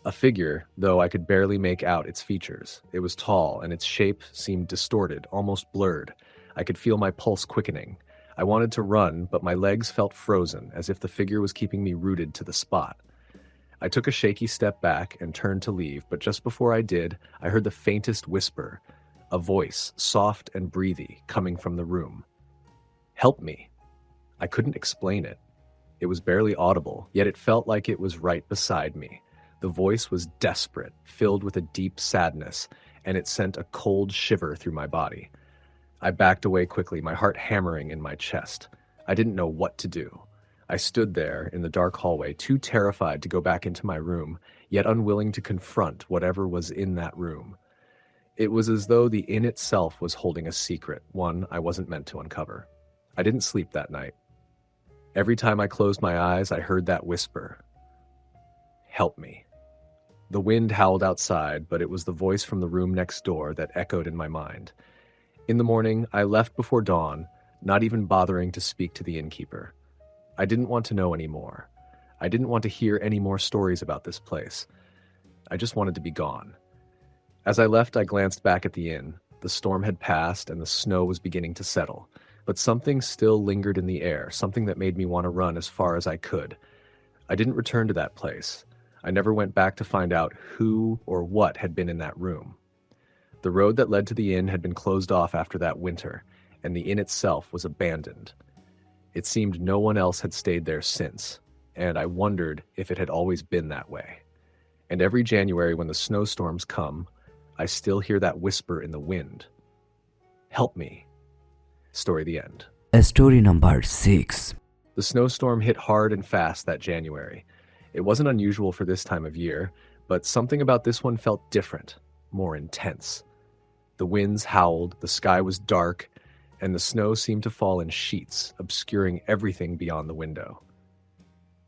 A figure, though I could barely make out its features. It was tall, and its shape seemed distorted, almost blurred. I could feel my pulse quickening. I wanted to run, but my legs felt frozen, as if the figure was keeping me rooted to the spot. I took a shaky step back and turned to leave, but just before I did, I heard the faintest whisper, a voice, soft and breathy, coming from the room. Help me. I couldn't explain it. It was barely audible, yet it felt like it was right beside me. The voice was desperate, filled with a deep sadness, and it sent a cold shiver through my body. I backed away quickly, my heart hammering in my chest. I didn't know what to do. I stood there in the dark hallway, too terrified to go back into my room, yet unwilling to confront whatever was in that room. It was as though the inn itself was holding a secret, one I wasn't meant to uncover. I didn't sleep that night. Every time I closed my eyes, I heard that whisper. Help me. The wind howled outside, but it was the voice from the room next door that echoed in my mind. In the morning, I left before dawn, not even bothering to speak to the innkeeper. I didn't want to know any more. I didn't want to hear any more stories about this place. I just wanted to be gone. As I left, I glanced back at the inn. The storm had passed and the snow was beginning to settle, but something still lingered in the air, something that made me want to run as far as I could. I didn't return to that place. I never went back to find out who or what had been in that room. The road that led to the inn had been closed off after that winter, and the inn itself was abandoned. It seemed no one else had stayed there since, and I wondered if it had always been that way. And every January when the snowstorms come, I still hear that whisper in the wind. Help me. Story the end. Story number 6. The snowstorm hit hard and fast that January. It wasn't unusual for this time of year, but something about this one felt different, more intense. The winds howled, the sky was dark, and the snow seemed to fall in sheets, obscuring everything beyond the window.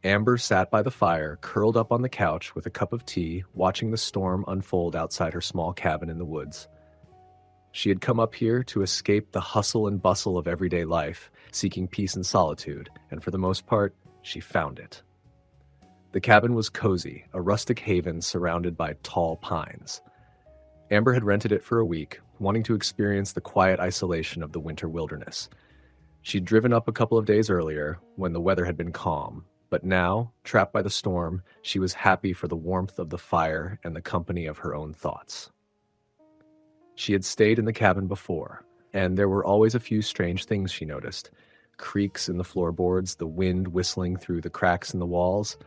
Amber sat by the fire, curled up on the couch with a cup of tea, watching the storm unfold outside her small cabin in the woods. She had come up here to escape the hustle and bustle of everyday life, seeking peace and solitude, and for the most part, she found it. The cabin was cozy, a rustic haven surrounded by tall pines. Amber had rented it for a week, wanting to experience the quiet isolation of the winter wilderness. She'd driven up a couple of days earlier, when the weather had been calm, but now, trapped by the storm, she was happy for the warmth of the fire and the company of her own thoughts. She had stayed in the cabin before, and there were always a few strange things she noticed. Creaks in the floorboards, the wind whistling through the cracks in the walls.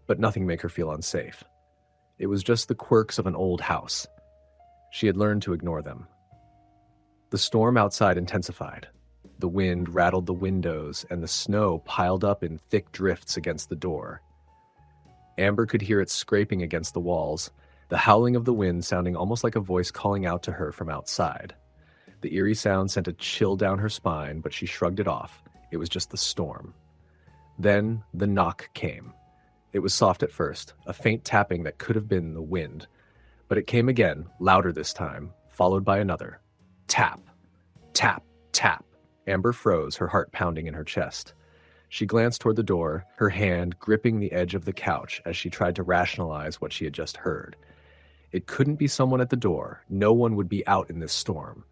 but nothing made her feel unsafe. It was just the quirks of an old house. She had learned to ignore them. The storm outside intensified. The wind rattled the windows, and the snow piled up in thick drifts against the door. Amber could hear it scraping against the walls, the howling of the wind sounding almost like a voice calling out to her from outside. The eerie sound sent a chill down her spine, but she shrugged it off. It was just the storm. Then the knock came. It was soft at first, a faint tapping that could have been the wind. But it came again, louder this time, followed by another. Tap, tap, tap. Amber froze, her heart pounding in her chest. She glanced toward the door, her hand gripping the edge of the couch as she tried to rationalize what she had just heard. It couldn't be someone at the door. No one would be out in this storm.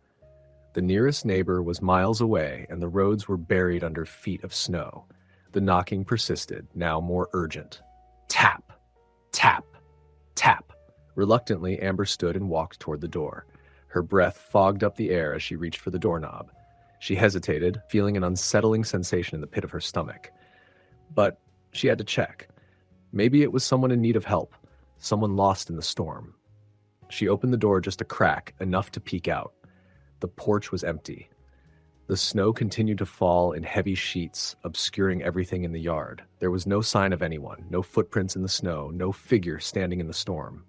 The nearest neighbor was miles away, and the roads were buried under feet of snow. The knocking persisted, now more urgent. Tap, tap, tap. Reluctantly, Amber stood and walked toward the door. Her breath fogged up the air as she reached for the doorknob. She hesitated, feeling an unsettling sensation in the pit of her stomach. But she had to check. Maybe it was someone in need of help, someone lost in the storm. She opened the door just a crack, enough to peek out. The porch was empty. The snow continued to fall in heavy sheets, obscuring everything in the yard. There was no sign of anyone, no footprints in the snow, no figure standing in the storm.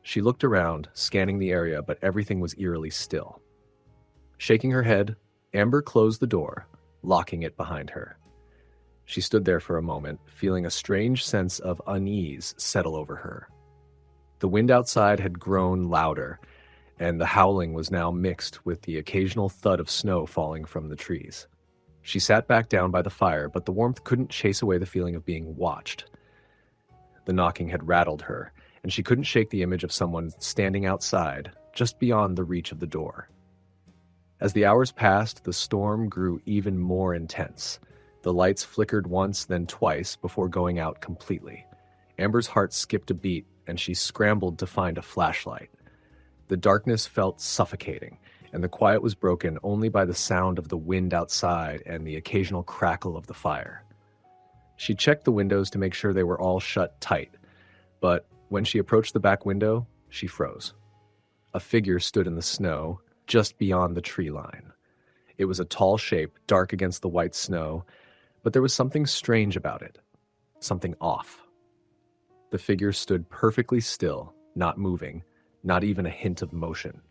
She looked around, scanning the area, but everything was eerily still. Shaking her head, Amber closed the door, locking it behind her. She stood there for a moment, feeling a strange sense of unease settle over her. The wind outside had grown louder, and the howling was now mixed with the occasional thud of snow falling from the trees. She sat back down by the fire, but the warmth couldn't chase away the feeling of being watched. The knocking had rattled her, and she couldn't shake the image of someone standing outside, just beyond the reach of the door. As the hours passed, the storm grew even more intense. The lights flickered once, then twice, before going out completely. Amber's heart skipped a beat, and she scrambled to find a flashlight. The darkness felt suffocating, and the quiet was broken only by the sound of the wind outside and the occasional crackle of the fire. She checked the windows to make sure they were all shut tight, but when she approached the back window, she froze. A figure stood in the snow, just beyond the tree line. It was a tall shape, dark against the white snow, but there was something strange about it, something off. The figure stood perfectly still, not moving, not even a hint of motion.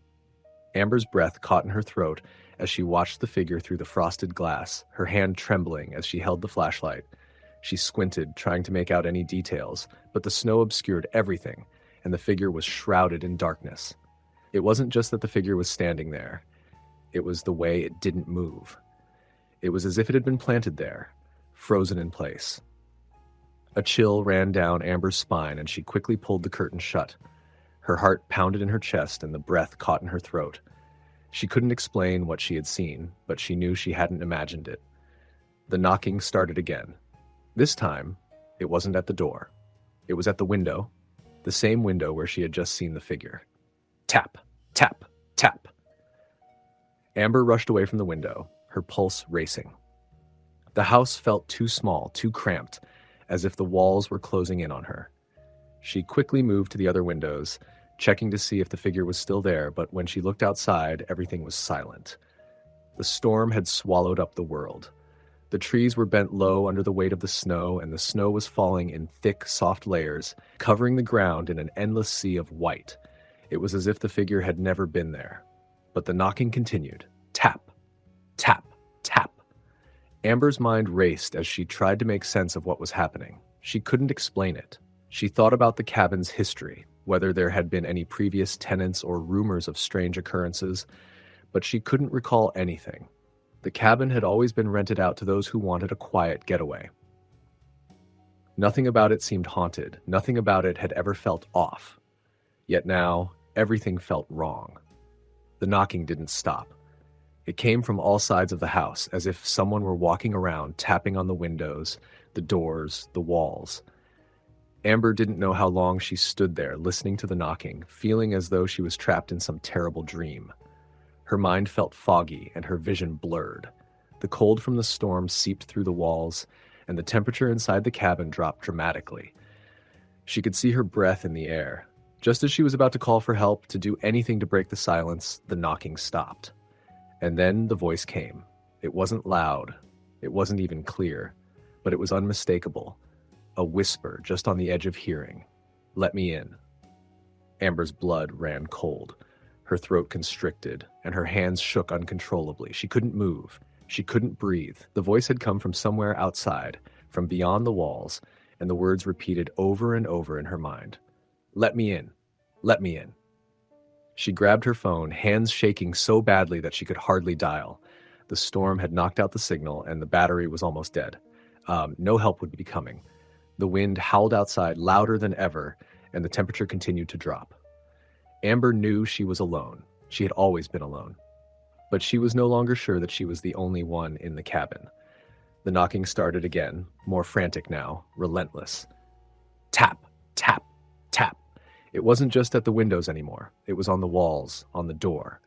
Amber's breath caught in her throat as she watched the figure through the frosted glass, her hand trembling as she held the flashlight. She squinted, trying to make out any details, but the snow obscured everything, and the figure was shrouded in darkness. It wasn't just that the figure was standing there. It was the way it didn't move. It was as if it had been planted there, frozen in place. A chill ran down Amber's spine, and she quickly pulled the curtain shut. Her heart pounded in her chest, and the breath caught in her throat. She couldn't explain what she had seen, but she knew she hadn't imagined it. The knocking started again. This time, it wasn't at the door. It was at the window, the same window where she had just seen the figure. Tap, tap, tap. Amber rushed away from the window, her pulse racing. The house felt too small, too cramped, as if the walls were closing in on her. She quickly moved to the other windows, checking to see if the figure was still there, but when she looked outside, everything was silent. The storm had swallowed up the world. The trees were bent low under the weight of the snow, and the snow was falling in thick, soft layers, covering the ground in an endless sea of white. It was as if the figure had never been there. But the knocking continued. Tap, tap, tap. Amber's mind raced as she tried to make sense of what was happening. She couldn't explain it. She thought about the cabin's history, whether there had been any previous tenants or rumors of strange occurrences, but she couldn't recall anything. The cabin had always been rented out to those who wanted a quiet getaway. Nothing about it seemed haunted. Nothing about it had ever felt off. Yet now, everything felt wrong. The knocking didn't stop. It came from all sides of the house, as if someone were walking around, tapping on the windows, the doors, the walls. Amber didn't know how long she stood there, listening to the knocking, feeling as though she was trapped in some terrible dream. Her mind felt foggy and her vision blurred. The cold from the storm seeped through the walls, and the temperature inside the cabin dropped dramatically. She could see her breath in the air. Just as she was about to call for help, to do anything to break the silence, the knocking stopped. And then the voice came. It wasn't loud. It wasn't even clear. But it was unmistakable. A whisper just on the edge of hearing. "Let me in." Amber's blood ran cold. Her throat constricted, and her hands shook uncontrollably. She couldn't move. She couldn't breathe. The voice had come from somewhere outside, from beyond the walls, and the words repeated over and over in her mind. "Let me in. Let me in." She grabbed her phone, hands shaking so badly that she could hardly dial. The storm had knocked out the signal, and the battery was almost dead. No help would be coming. The wind howled outside louder than ever, and the temperature continued to drop. Amber knew she was alone. She had always been alone. But she was no longer sure that she was the only one in the cabin. The knocking started again, more frantic now, relentless. Tap, tap, tap. It wasn't just at the windows anymore. It was on the walls, on the door.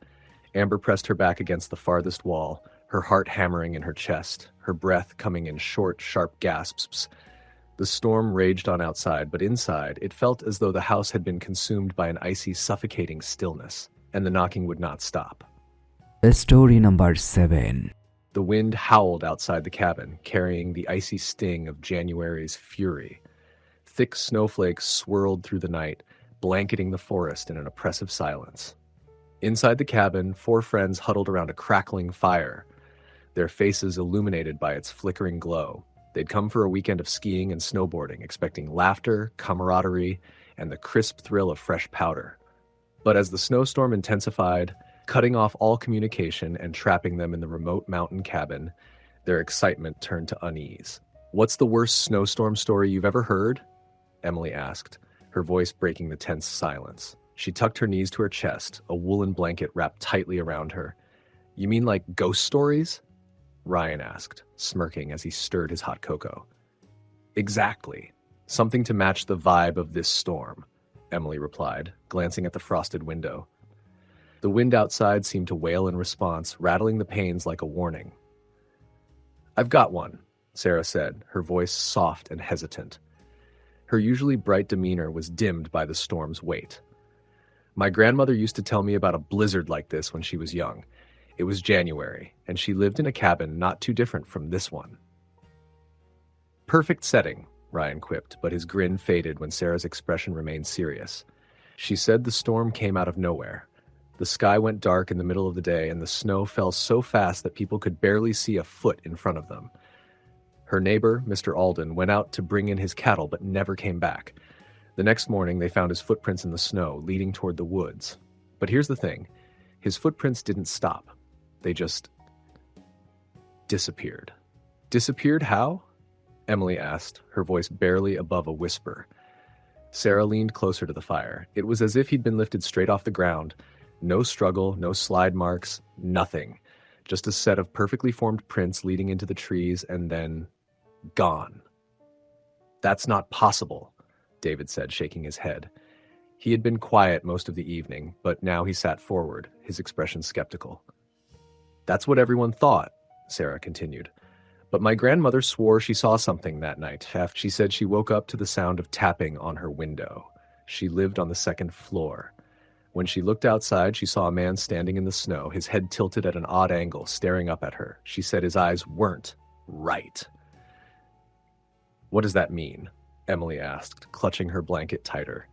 Amber pressed her back against the farthest wall, her heart hammering in her chest, her breath coming in short, sharp gasps. The storm raged on outside, but inside, it felt as though the house had been consumed by an icy, suffocating stillness, and the knocking would not stop. Story number 7. The wind howled outside the cabin, carrying the icy sting of January's fury. Thick snowflakes swirled through the night, blanketing the forest in an oppressive silence. Inside the cabin, 4 friends huddled around a crackling fire, their faces illuminated by its flickering glow. They'd come for a weekend of skiing and snowboarding, expecting laughter, camaraderie, and the crisp thrill of fresh powder. But as the snowstorm intensified, cutting off all communication and trapping them in the remote mountain cabin, their excitement turned to unease. "What's the worst snowstorm story you've ever heard?" Emily asked, her voice breaking the tense silence. She tucked her knees to her chest, a woolen blanket wrapped tightly around her. "You mean like ghost stories?" Ryan asked, smirking as he stirred his hot cocoa. "Exactly. Something to match the vibe of this storm," Emily replied, glancing at the frosted window. The wind outside seemed to wail in response, rattling the panes like a warning. "I've got one," Sarah said, her voice soft and hesitant. Her usually bright demeanor was dimmed by the storm's weight. "My grandmother used to tell me about a blizzard like this when she was young. It was January, and she lived in a cabin not too different from this one." "Perfect setting," Ryan quipped, but his grin faded when Sarah's expression remained serious. She said the storm came out of nowhere. The sky went dark in the middle of the day, and the snow fell so fast that people could barely see a foot in front of them. Her neighbor, Mr. Alden, went out to bring in his cattle but never came back. The next morning, they found his footprints in the snow, leading toward the woods. But here's the thing. His footprints didn't stop. They just disappeared. "Disappeared how?" Emily asked, her voice barely above a whisper. Sarah leaned closer to the fire. It was as if he'd been lifted straight off the ground. No struggle, no slide marks, nothing. Just a set of perfectly formed prints leading into the trees and then gone. "That's not possible," David said, shaking his head. He had been quiet most of the evening, but now he sat forward, his expression skeptical. "That's what everyone thought," Sarah continued. "But my grandmother swore she saw something that night. She said she woke up to the sound of tapping on her window. She lived on the 2nd floor. When she looked outside, she saw a man standing in the snow, his head tilted at an odd angle, staring up at her. She said his eyes weren't right." "What does that mean?" Emily asked, clutching her blanket tighter.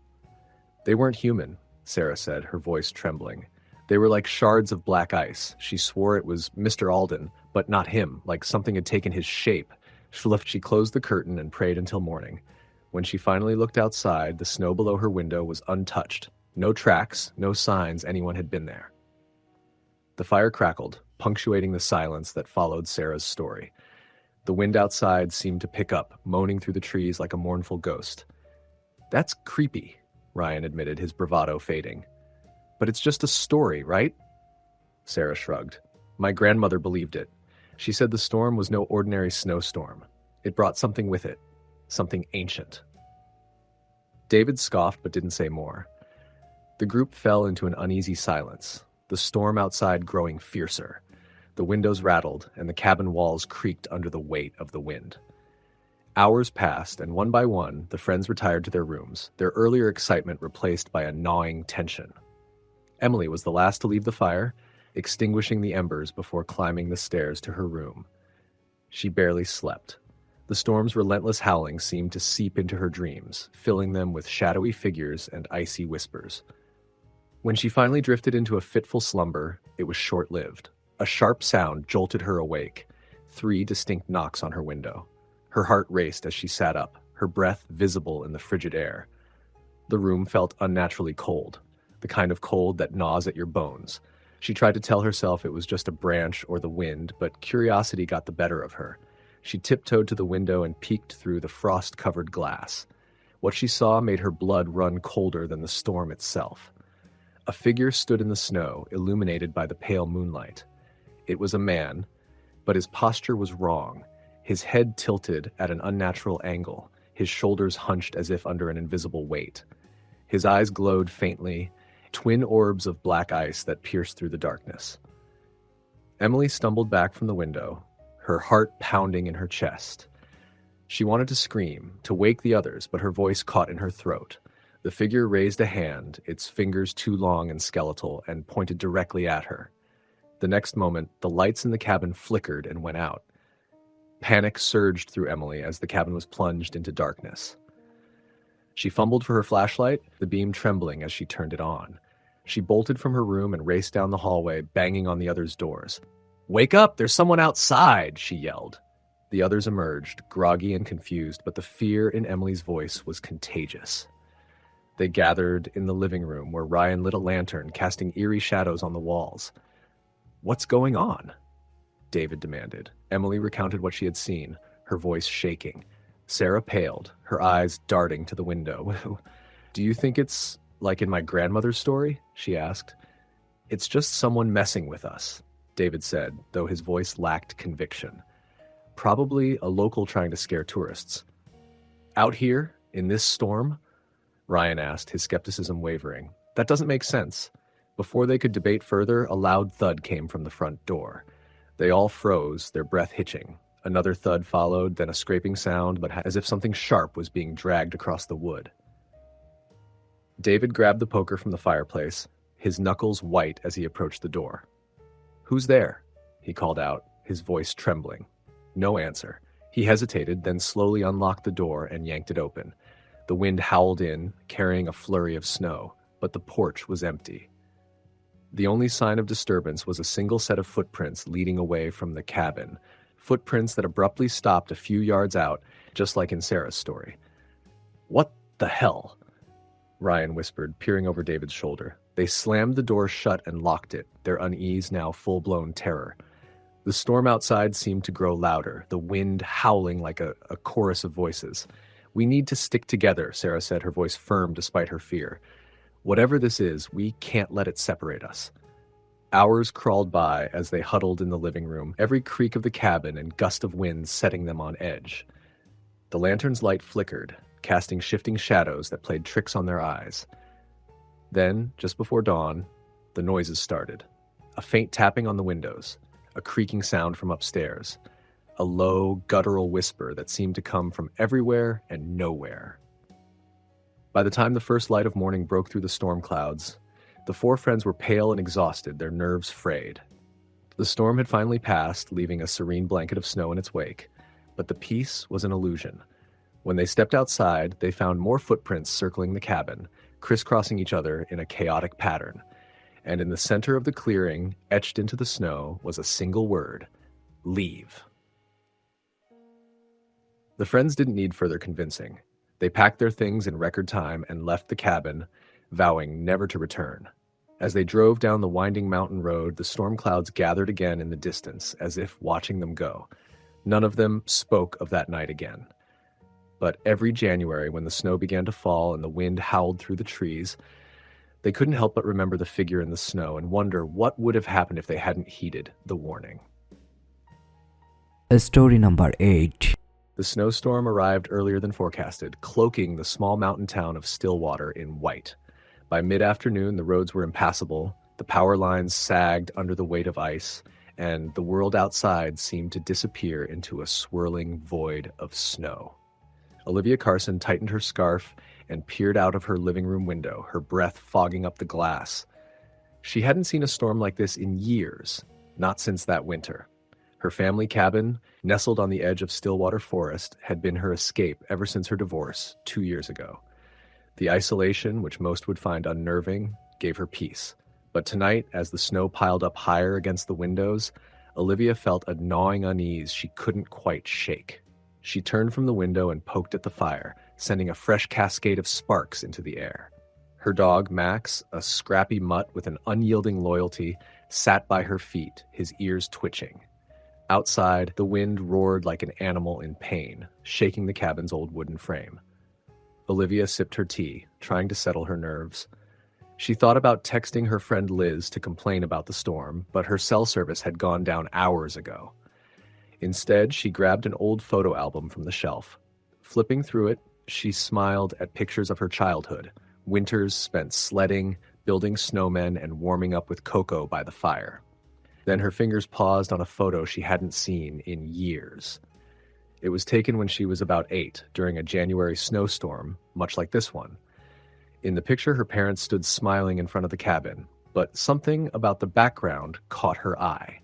"They weren't human," Sarah said, her voice trembling. "They were like shards of black ice. She swore it was Mr. Alden, but not him, like something had taken his shape." She closed the curtain and prayed until morning. When she finally looked outside, the snow below her window was untouched. No tracks, no signs anyone had been there. The fire crackled, punctuating the silence that followed Sarah's story. The wind outside seemed to pick up, moaning through the trees like a mournful ghost. "That's creepy," Ryan admitted, his bravado fading. "But it's just a story, right?" Sarah shrugged. "My grandmother believed it. She said the storm was no ordinary snowstorm. It brought something with it, something ancient." David scoffed but didn't say more. The group fell into an uneasy silence, the storm outside growing fiercer. The windows rattled, and the cabin walls creaked under the weight of the wind. Hours passed, and one by one, the friends retired to their rooms, their earlier excitement replaced by a gnawing tension. Emily was the last to leave the fire, extinguishing the embers before climbing the stairs to her room. She barely slept. The storm's relentless howling seemed to seep into her dreams, filling them with shadowy figures and icy whispers. When she finally drifted into a fitful slumber, it was short-lived. A sharp sound jolted her awake, 3 distinct knocks on her window. Her heart raced as she sat up, her breath visible in the frigid air. The room felt unnaturally cold, the kind of cold that gnaws at your bones. She tried to tell herself it was just a branch or the wind, but curiosity got the better of her. She tiptoed to the window and peeked through the frost-covered glass. What she saw made her blood run colder than the storm itself. A figure stood in the snow, illuminated by the pale moonlight. It was a man, but his posture was wrong. His head tilted at an unnatural angle, his shoulders hunched as if under an invisible weight. His eyes glowed faintly, twin orbs of black ice that pierced through the darkness. Emily stumbled back from the window, her heart pounding in her chest. She wanted to scream, to wake the others, but her voice caught in her throat. The figure raised a hand, its fingers too long and skeletal, and pointed directly at her. The next moment, the lights in the cabin flickered and went out. Panic surged through Emily as the cabin was plunged into darkness. She fumbled for her flashlight, the beam trembling as she turned it on. She bolted from her room and raced down the hallway, banging on the others' doors. "Wake up! There's someone outside!" she yelled. The others emerged, groggy and confused, but the fear in Emily's voice was contagious. They gathered in the living room where Ryan lit a lantern, casting eerie shadows on the walls. "What's going on?" David demanded. Emily recounted what she had seen, her voice shaking. Sarah paled, her eyes darting to the window. "Do you think it's like in my grandmother's story?" she asked. "It's just someone messing with us," David said, though his voice lacked conviction. "Probably a local trying to scare tourists." "Out here, in this storm?" Ryan asked, his skepticism wavering. "That doesn't make sense." Before they could debate further, a loud thud came from the front door. They all froze, their breath hitching. Another thud followed, then a scraping sound, but as if something sharp was being dragged across the wood. David grabbed the poker from the fireplace, his knuckles white as he approached the door. "Who's there?" he called out, his voice trembling. No answer. He hesitated, then slowly unlocked the door and yanked it open. The wind howled in, carrying a flurry of snow, but the porch was empty. The only sign of disturbance was a single set of footprints leading away from the cabin, footprints that abruptly stopped a few yards out, just like in Sarah's story. "What the hell?" Ryan whispered, peering over David's shoulder. They slammed the door shut and locked it, their unease now full-blown terror. The storm outside seemed to grow louder, the wind howling like a chorus of voices. "We need to stick together," Sarah said, her voice firm despite her fear. "Whatever this is, we can't let it separate us." Hours crawled by as they huddled in the living room, every creak of the cabin and gust of wind setting them on edge. The lantern's light flickered, casting shifting shadows that played tricks on their eyes. Then, just before dawn, the noises started. A faint tapping on the windows, a creaking sound from upstairs, a low, guttural whisper that seemed to come from everywhere and nowhere. By the time the first light of morning broke through the storm clouds, the 4 friends were pale and exhausted, their nerves frayed. The storm had finally passed, leaving a serene blanket of snow in its wake, but the peace was an illusion. When they stepped outside, they found more footprints circling the cabin, crisscrossing each other in a chaotic pattern. And in the center of the clearing, etched into the snow, was a single word: leave. The friends didn't need further convincing. They packed their things in record time and left the cabin, vowing never to return. As they drove down the winding mountain road, the storm clouds gathered again in the distance, as if watching them go. None of them spoke of that night again. But every January, when the snow began to fall and the wind howled through the trees, they couldn't help but remember the figure in the snow and wonder what would have happened if they hadn't heeded the warning. Story number 8. The snowstorm arrived earlier than forecasted, cloaking the small mountain town of Stillwater in white. By mid-afternoon, the roads were impassable, the power lines sagged under the weight of ice, and the world outside seemed to disappear into a swirling void of snow. Olivia Carson tightened her scarf and peered out of her living room window, her breath fogging up the glass. She hadn't seen a storm like this in years, not since that winter. Her family cabin, nestled on the edge of Stillwater Forest, had been her escape ever since her divorce 2 years ago. The isolation, which most would find unnerving, gave her peace. But tonight, as the snow piled up higher against the windows, Olivia felt a gnawing unease she couldn't quite shake. She turned from the window and poked at the fire, sending a fresh cascade of sparks into the air. Her dog, Max, a scrappy mutt with an unyielding loyalty, sat by her feet, his ears twitching. Outside, the wind roared like an animal in pain, shaking the cabin's old wooden frame. Olivia sipped her tea, trying to settle her nerves. She thought about texting her friend Liz to complain about the storm, but her cell service had gone down hours ago. Instead, she grabbed an old photo album from the shelf. Flipping through it, she smiled at pictures of her childhood, winters spent sledding, building snowmen, and warming up with cocoa by the fire. Then her fingers paused on a photo she hadn't seen in years. It was taken when she was about 8, during a January snowstorm, much like this one. In the picture, her parents stood smiling in front of the cabin, but something about the background caught her eye.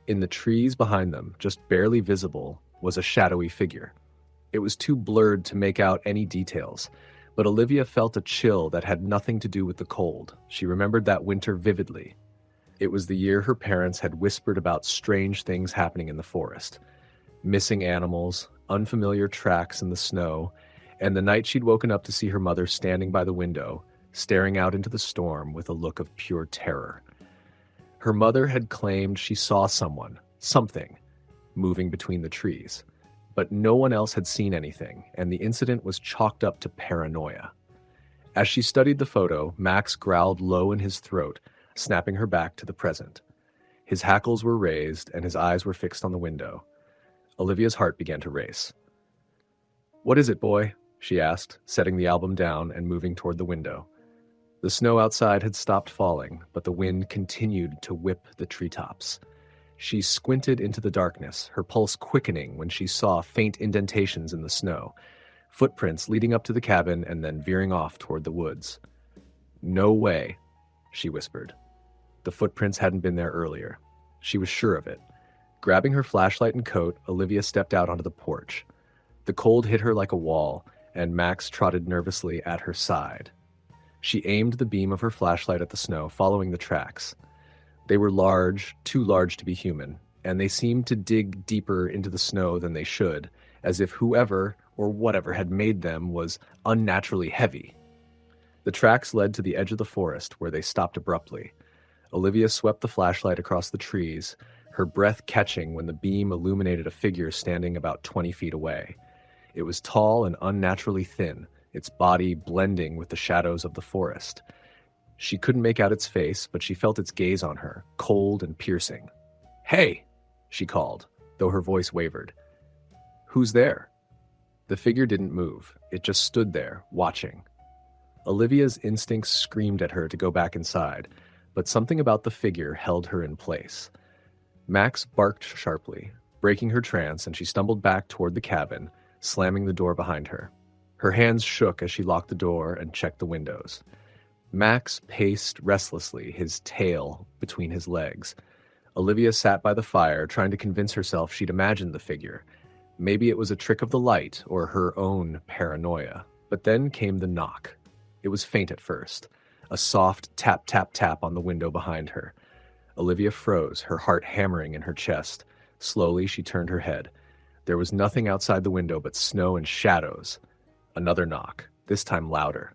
In the trees behind them, just barely visible, was a shadowy figure. It was too blurred to make out any details, but Olivia felt a chill that had nothing to do with the cold. She remembered that winter vividly. It was the year her parents had whispered about strange things happening in the forest. Missing animals, unfamiliar tracks in the snow, and the night she'd woken up to see her mother standing by the window, staring out into the storm with a look of pure terror. Her mother had claimed she saw something, moving between the trees, but no one else had seen anything, and the incident was chalked up to paranoia. As she studied the photo, Max growled low in his throat, snapping her back to the present. His hackles were raised, and his eyes were fixed on the window. Olivia's heart began to race. "What is it, boy?" she asked, setting the album down and moving toward the window. The snow outside had stopped falling, but the wind continued to whip the treetops. She squinted into the darkness, her pulse quickening when she saw faint indentations in the snow, footprints leading up to the cabin and then veering off toward the woods. "No way," she whispered. The footprints hadn't been there earlier. She was sure of it. Grabbing her flashlight and coat, Olivia stepped out onto the porch. The cold hit her like a wall, and Max trotted nervously at her side. She aimed the beam of her flashlight at the snow, following the tracks. They were large, too large to be human, and they seemed to dig deeper into the snow than they should, as if whoever or whatever had made them was unnaturally heavy. The tracks led to the edge of the forest, where they stopped abruptly. Olivia swept the flashlight across the trees, her breath catching when the beam illuminated a figure standing about 20 feet away. It was tall and unnaturally thin, its body blending with the shadows of the forest. She couldn't make out its face, but she felt its gaze on her, cold and piercing. "Hey!" she called, though her voice wavered. "Who's there?" The figure didn't move. It just stood there, watching. Olivia's instincts screamed at her to go back inside, but something about the figure held her in place. Max barked sharply, breaking her trance, and she stumbled back toward the cabin, slamming the door behind her. Her hands shook as she locked the door and checked the windows. Max paced restlessly, his tail between his legs. Olivia sat by the fire, trying to convince herself she'd imagined the figure. Maybe it was a trick of the light or her own paranoia. But then came the knock. It was faint at first, a soft tap, tap, tap on the window behind her. Olivia froze, her heart hammering in her chest. Slowly, she turned her head. There was nothing outside the window but snow and shadows. Another knock, this time louder.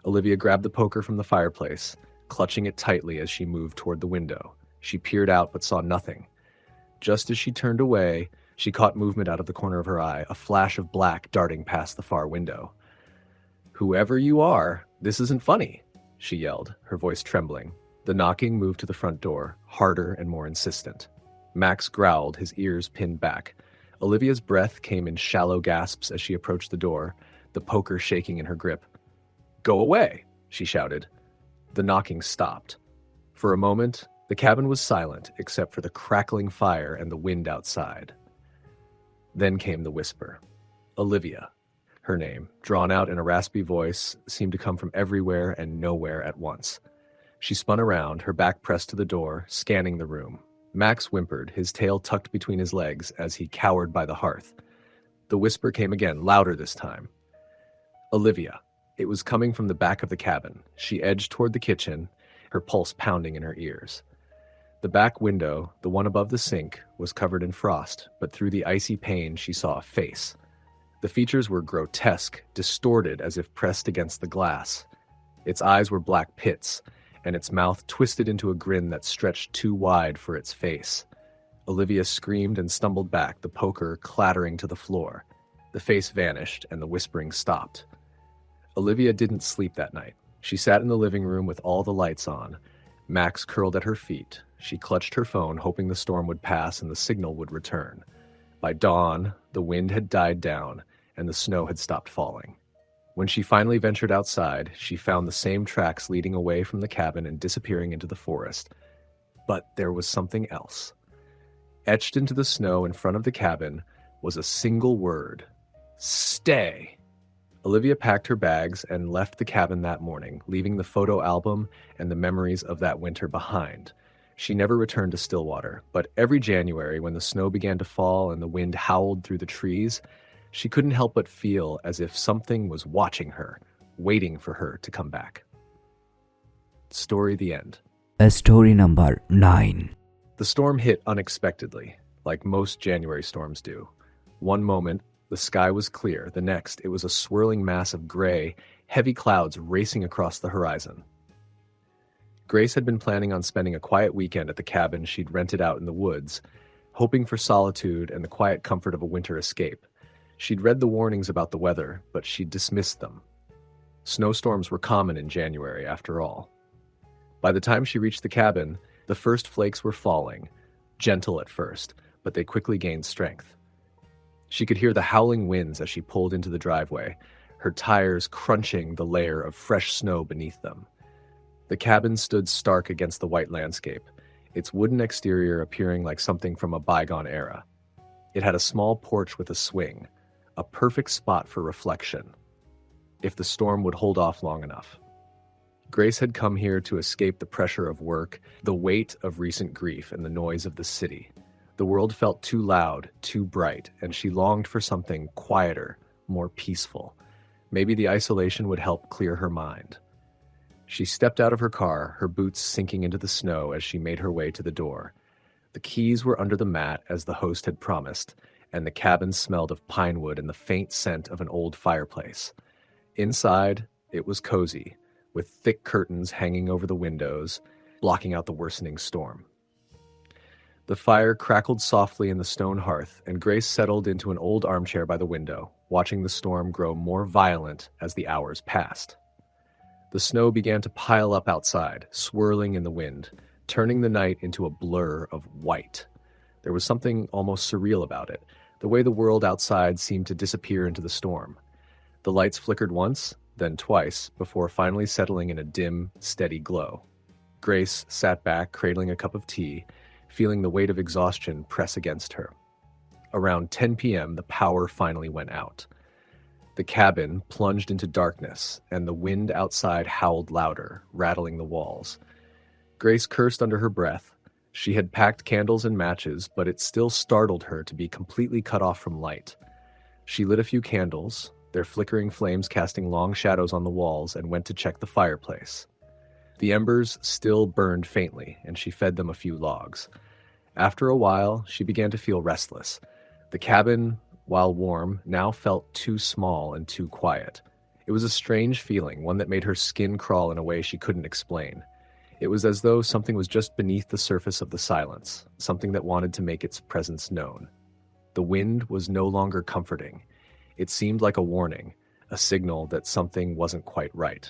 Olivia grabbed the poker from the fireplace, clutching it tightly as she moved toward the window. She peered out but saw nothing. Just as she turned away, she caught movement out of the corner of her eye, a flash of black darting past the far window. "Whoever you are, this isn't funny," she yelled, her voice trembling. The knocking moved to the front door, harder and more insistent. Max growled, his ears pinned back. Olivia's breath came in shallow gasps as she approached the door, the poker shaking in her grip. "Go away," she shouted. The knocking stopped. For a moment, the cabin was silent except for the crackling fire and the wind outside. Then came the whisper. "Olivia." Her name, drawn out in a raspy voice, seemed to come from everywhere and nowhere at once. She spun around, her back pressed to the door, scanning the room. Max whimpered, his tail tucked between his legs as he cowered by the hearth. The whisper came again, louder this time. Olivia. It was coming from the back of the cabin. She edged toward the kitchen, her pulse pounding in her ears. The back window, the one above the sink, was covered in frost, but through the icy pane she saw a face. The features were grotesque, distorted as if pressed against the glass. Its eyes were black pits, and its mouth twisted into a grin that stretched too wide for its face. Olivia screamed and stumbled back, the poker clattering to the floor. The face vanished, and the whispering stopped. Olivia didn't sleep that night. She sat in the living room with all the lights on. Max curled at her feet. She clutched her phone, hoping the storm would pass and the signal would return. By dawn, the wind had died down, and the snow had stopped falling. When she finally ventured outside, she found the same tracks leading away from the cabin and disappearing into the forest. But there was something else. Etched into the snow in front of the cabin was a single word: stay. Olivia packed her bags and left the cabin that morning, leaving the photo album and the memories of that winter behind. She never returned to Stillwater, but every January, when the snow began to fall and the wind howled through the trees, she couldn't help but feel as if something was watching her, waiting for her to come back. Story the end. Story number 9. The storm hit unexpectedly, like most January storms do. One moment, the sky was clear. The next, it was a swirling mass of gray, heavy clouds racing across the horizon. Grace had been planning on spending a quiet weekend at the cabin she'd rented out in the woods, hoping for solitude and the quiet comfort of a winter escape. She'd read the warnings about the weather, but she'd dismissed them. Snowstorms were common in January, after all. By the time she reached the cabin, the first flakes were falling, gentle at first, but they quickly gained strength. She could hear the howling winds as she pulled into the driveway, her tires crunching the layer of fresh snow beneath them. The cabin stood stark against the white landscape, its wooden exterior appearing like something from a bygone era. It had a small porch with a swing, a perfect spot for reflection, if the storm would hold off long enough. Grace had come here to escape the pressure of work, the weight of recent grief, and the noise of the city. The world felt too loud, too bright, and she longed for something quieter, more peaceful. Maybe the isolation would help clear her mind. She stepped out of her car, her boots sinking into the snow as she made her way to the door. The keys were under the mat as the host had promised, and the cabin smelled of pine wood and the faint scent of an old fireplace. Inside, it was cozy, with thick curtains hanging over the windows, blocking out the worsening storm. The fire crackled softly in the stone hearth, and Grace settled into an old armchair by the window, watching the storm grow more violent as the hours passed. The snow began to pile up outside, swirling in the wind, turning the night into a blur of white. There was something almost surreal about it, the way the world outside seemed to disappear into the storm. The lights flickered once, then twice, before finally settling in a dim, steady glow. Grace sat back, cradling a cup of tea, feeling the weight of exhaustion press against her. Around 10 p.m., the power finally went out. The cabin plunged into darkness, and the wind outside howled louder, rattling the walls. Grace cursed under her breath. She had packed candles and matches, but it still startled her to be completely cut off from light. She lit a few candles, their flickering flames casting long shadows on the walls, and went to check the fireplace. The embers still burned faintly, and she fed them a few logs. After a while, she began to feel restless. The cabin, while warm, now felt too small and too quiet. It was a strange feeling, one that made her skin crawl in a way she couldn't explain. It was as though something was just beneath the surface of the silence, something that wanted to make its presence known. The wind was no longer comforting. It seemed like a warning, a signal that something wasn't quite right.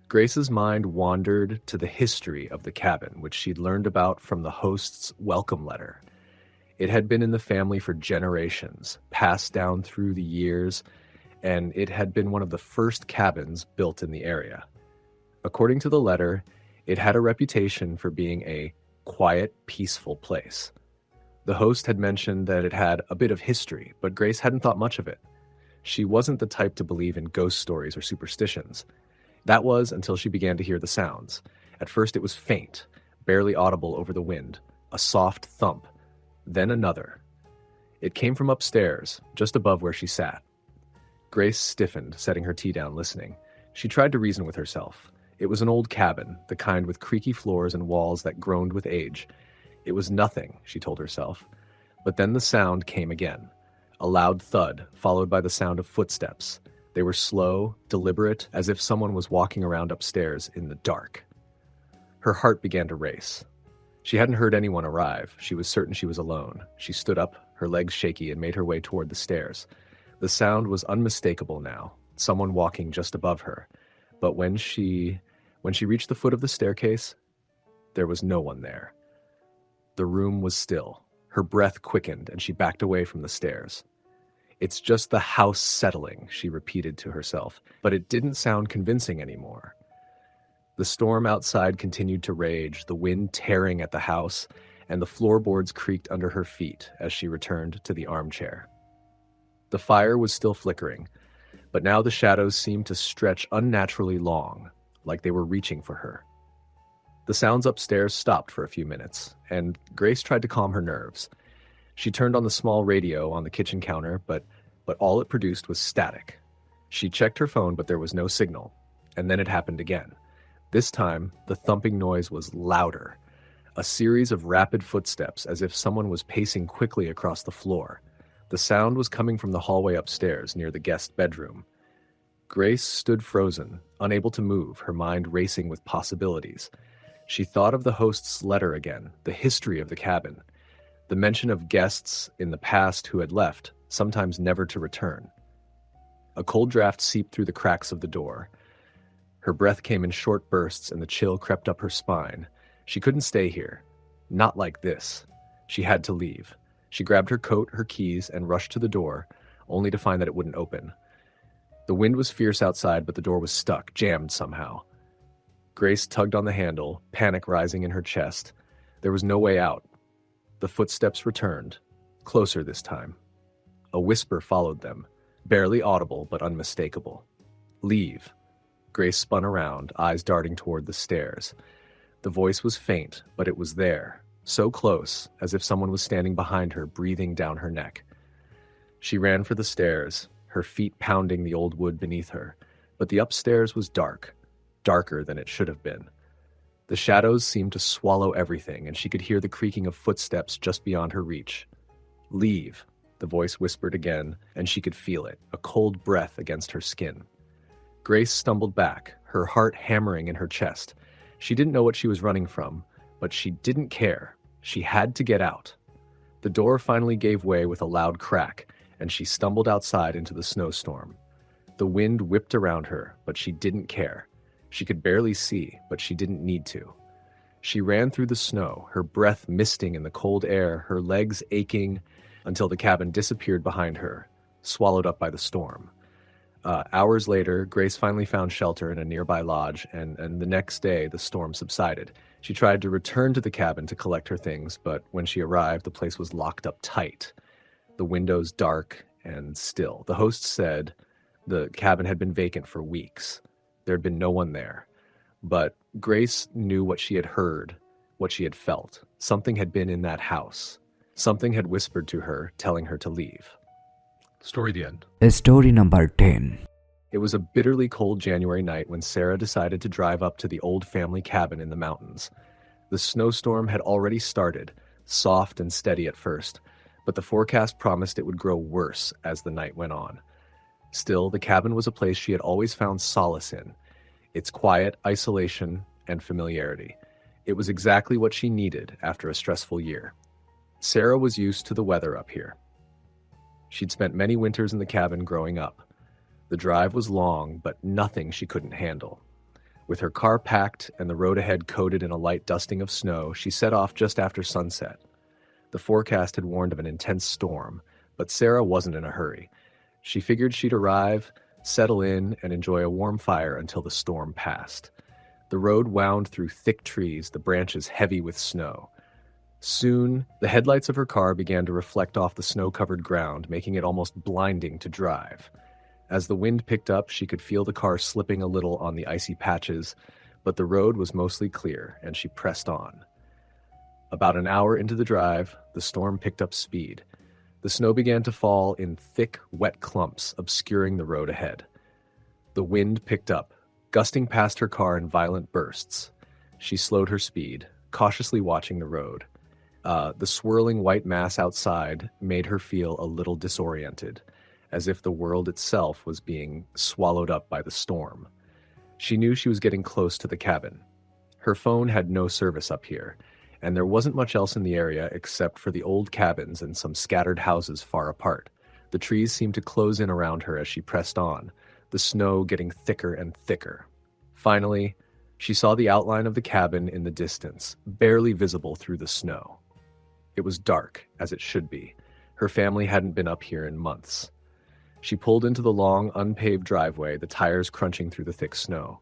Grace's mind wandered to the history of the cabin, which she'd learned about from the host's welcome letter. It had been in the family for generations, passed down through the years, and it had been one of the first cabins built in the area. According to the letter, it had a reputation for being a quiet, peaceful place. The host had mentioned that it had a bit of history, but Grace hadn't thought much of it. She wasn't the type to believe in ghost stories or superstitions. That was until she began to hear the sounds. At first it was faint, barely audible over the wind, a soft thump, then another. It came from upstairs, just above where she sat. Grace stiffened, setting her tea down, listening. She tried to reason with herself. It was an old cabin, the kind with creaky floors and walls that groaned with age. It was nothing, she told herself. But then the sound came again. A loud thud, followed by the sound of footsteps. They were slow, deliberate, as if someone was walking around upstairs in the dark. Her heart began to race. She hadn't heard anyone arrive. She was certain she was alone. She stood up, her legs shaky, and made her way toward the stairs. The sound was unmistakable now, someone walking just above her. But when she reached the foot of the staircase, there was no one there. The room was still. Her breath quickened, and she backed away from the stairs. "It's just the house settling," she repeated to herself, but it didn't sound convincing anymore. The storm outside continued to rage, the wind tearing at the house, and the floorboards creaked under her feet as she returned to the armchair. The fire was still flickering, but now the shadows seemed to stretch unnaturally long, like they were reaching for her. The sounds upstairs stopped for a few minutes, and Grace tried to calm her nerves. She turned on the small radio on the kitchen counter, but all it produced was static. She checked her phone, but there was no signal, and then it happened again. This time, the thumping noise was louder, a series of rapid footsteps as if someone was pacing quickly across the floor. The sound was coming from the hallway upstairs near the guest bedroom. Grace stood frozen, unable to move, her mind racing with possibilities. She thought of the host's letter again, the history of the cabin, the mention of guests in the past who had left, sometimes never to return. A cold draft seeped through the cracks of the door. Her breath came in short bursts and the chill crept up her spine. She couldn't stay here. Not like this. She had to leave. She grabbed her coat, her keys, and rushed to the door, only to find that it wouldn't open. The wind was fierce outside, but the door was stuck, jammed somehow. Grace tugged on the handle, panic rising in her chest. There was no way out. The footsteps returned, closer this time. A whisper followed them, barely audible but unmistakable. "Leave." Grace spun around, eyes darting toward the stairs. The voice was faint, but it was there, so close, as if someone was standing behind her, breathing down her neck. She ran for the stairs, her feet pounding the old wood beneath her, but the upstairs was dark, darker than it should have been. The shadows seemed to swallow everything, and she could hear the creaking of footsteps just beyond her reach. "Leave," the voice whispered again, and she could feel it, a cold breath against her skin. Grace stumbled back, her heart hammering in her chest. She didn't know what she was running from, but she didn't care. She had to get out. The door finally gave way with a loud crack, and she stumbled outside into the snowstorm. The wind whipped around her, but she didn't care. She could barely see, but she didn't need to. She ran through the snow, her breath misting in the cold air, her legs aching, until the cabin disappeared behind her, swallowed up by the storm. Hours later, Grace finally found shelter in a nearby lodge, and the next day the storm subsided. She tried to return to the cabin to collect her things, but when she arrived, the place was locked up tight. The windows dark and still. The host said the cabin had been vacant for weeks. There had been no one there. But Grace knew what she had heard, what she had felt. Something had been in that house. Something had whispered to her, telling her to leave. Story the end. Story number 10. It was a bitterly cold January night when Sarah decided to drive up to the old family cabin in the mountains. The snowstorm had already started, soft and steady at first, but the forecast promised it would grow worse as the night went on. Still, the cabin was a place she had always found solace in, its quiet, isolation, and familiarity. It was exactly what she needed after a stressful year. Sarah was used to the weather up here. She'd spent many winters in the cabin growing up. The drive was long, but nothing she couldn't handle. With her car packed and the road ahead coated in a light dusting of snow, she set off just after sunset. The forecast had warned of an intense storm, but Sarah wasn't in a hurry. She figured she'd arrive, settle in, and enjoy a warm fire until the storm passed. The road wound through thick trees, the branches heavy with snow. Soon, the headlights of her car began to reflect off the snow-covered ground, making it almost blinding to drive. As the wind picked up, she could feel the car slipping a little on the icy patches, but the road was mostly clear, and she pressed on. About an hour into the drive, the storm picked up speed. The snow began to fall in thick, wet clumps, obscuring the road ahead. The wind picked up, gusting past her car in violent bursts. She slowed her speed, cautiously watching the road. The swirling white mass outside made her feel a little disoriented, as if the world itself was being swallowed up by the storm. She knew she was getting close to the cabin. Her phone had no service up here, and there wasn't much else in the area except for the old cabins and some scattered houses far apart. The trees seemed to close in around her as she pressed on, the snow getting thicker and thicker. Finally, she saw the outline of the cabin in the distance, barely visible through the snow. It was dark, as it should be. Her family hadn't been up here in months. She pulled into the long, unpaved driveway, the tires crunching through the thick snow.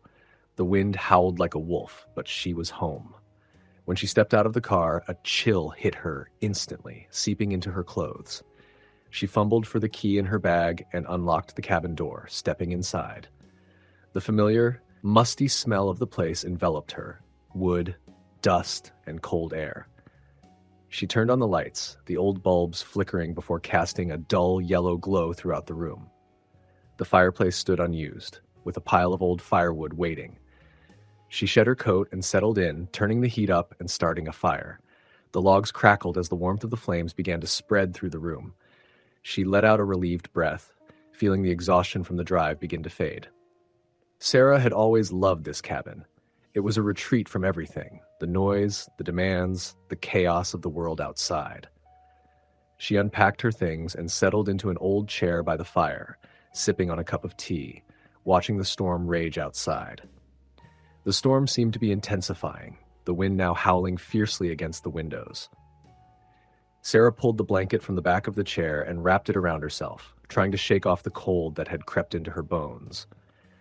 The wind howled like a wolf, but she was home. When she stepped out of the car, a chill hit her instantly, seeping into her clothes. She fumbled for the key in her bag and unlocked the cabin door, stepping inside. The familiar, musty smell of the place enveloped her: wood, dust, and cold air. She turned on the lights, the old bulbs flickering before casting a dull yellow glow throughout the room. The fireplace stood unused, with a pile of old firewood waiting. She shed her coat and settled in, turning the heat up and starting a fire. The logs crackled as the warmth of the flames began to spread through the room. She let out a relieved breath, feeling the exhaustion from the drive begin to fade. Sarah had always loved this cabin. It was a retreat from everything: the noise, the demands, the chaos of the world outside. She unpacked her things and settled into an old chair by the fire, sipping on a cup of tea, watching the storm rage outside. The storm seemed to be intensifying, the wind now howling fiercely against the windows. Sarah pulled the blanket from the back of the chair and wrapped it around herself, trying to shake off the cold that had crept into her bones.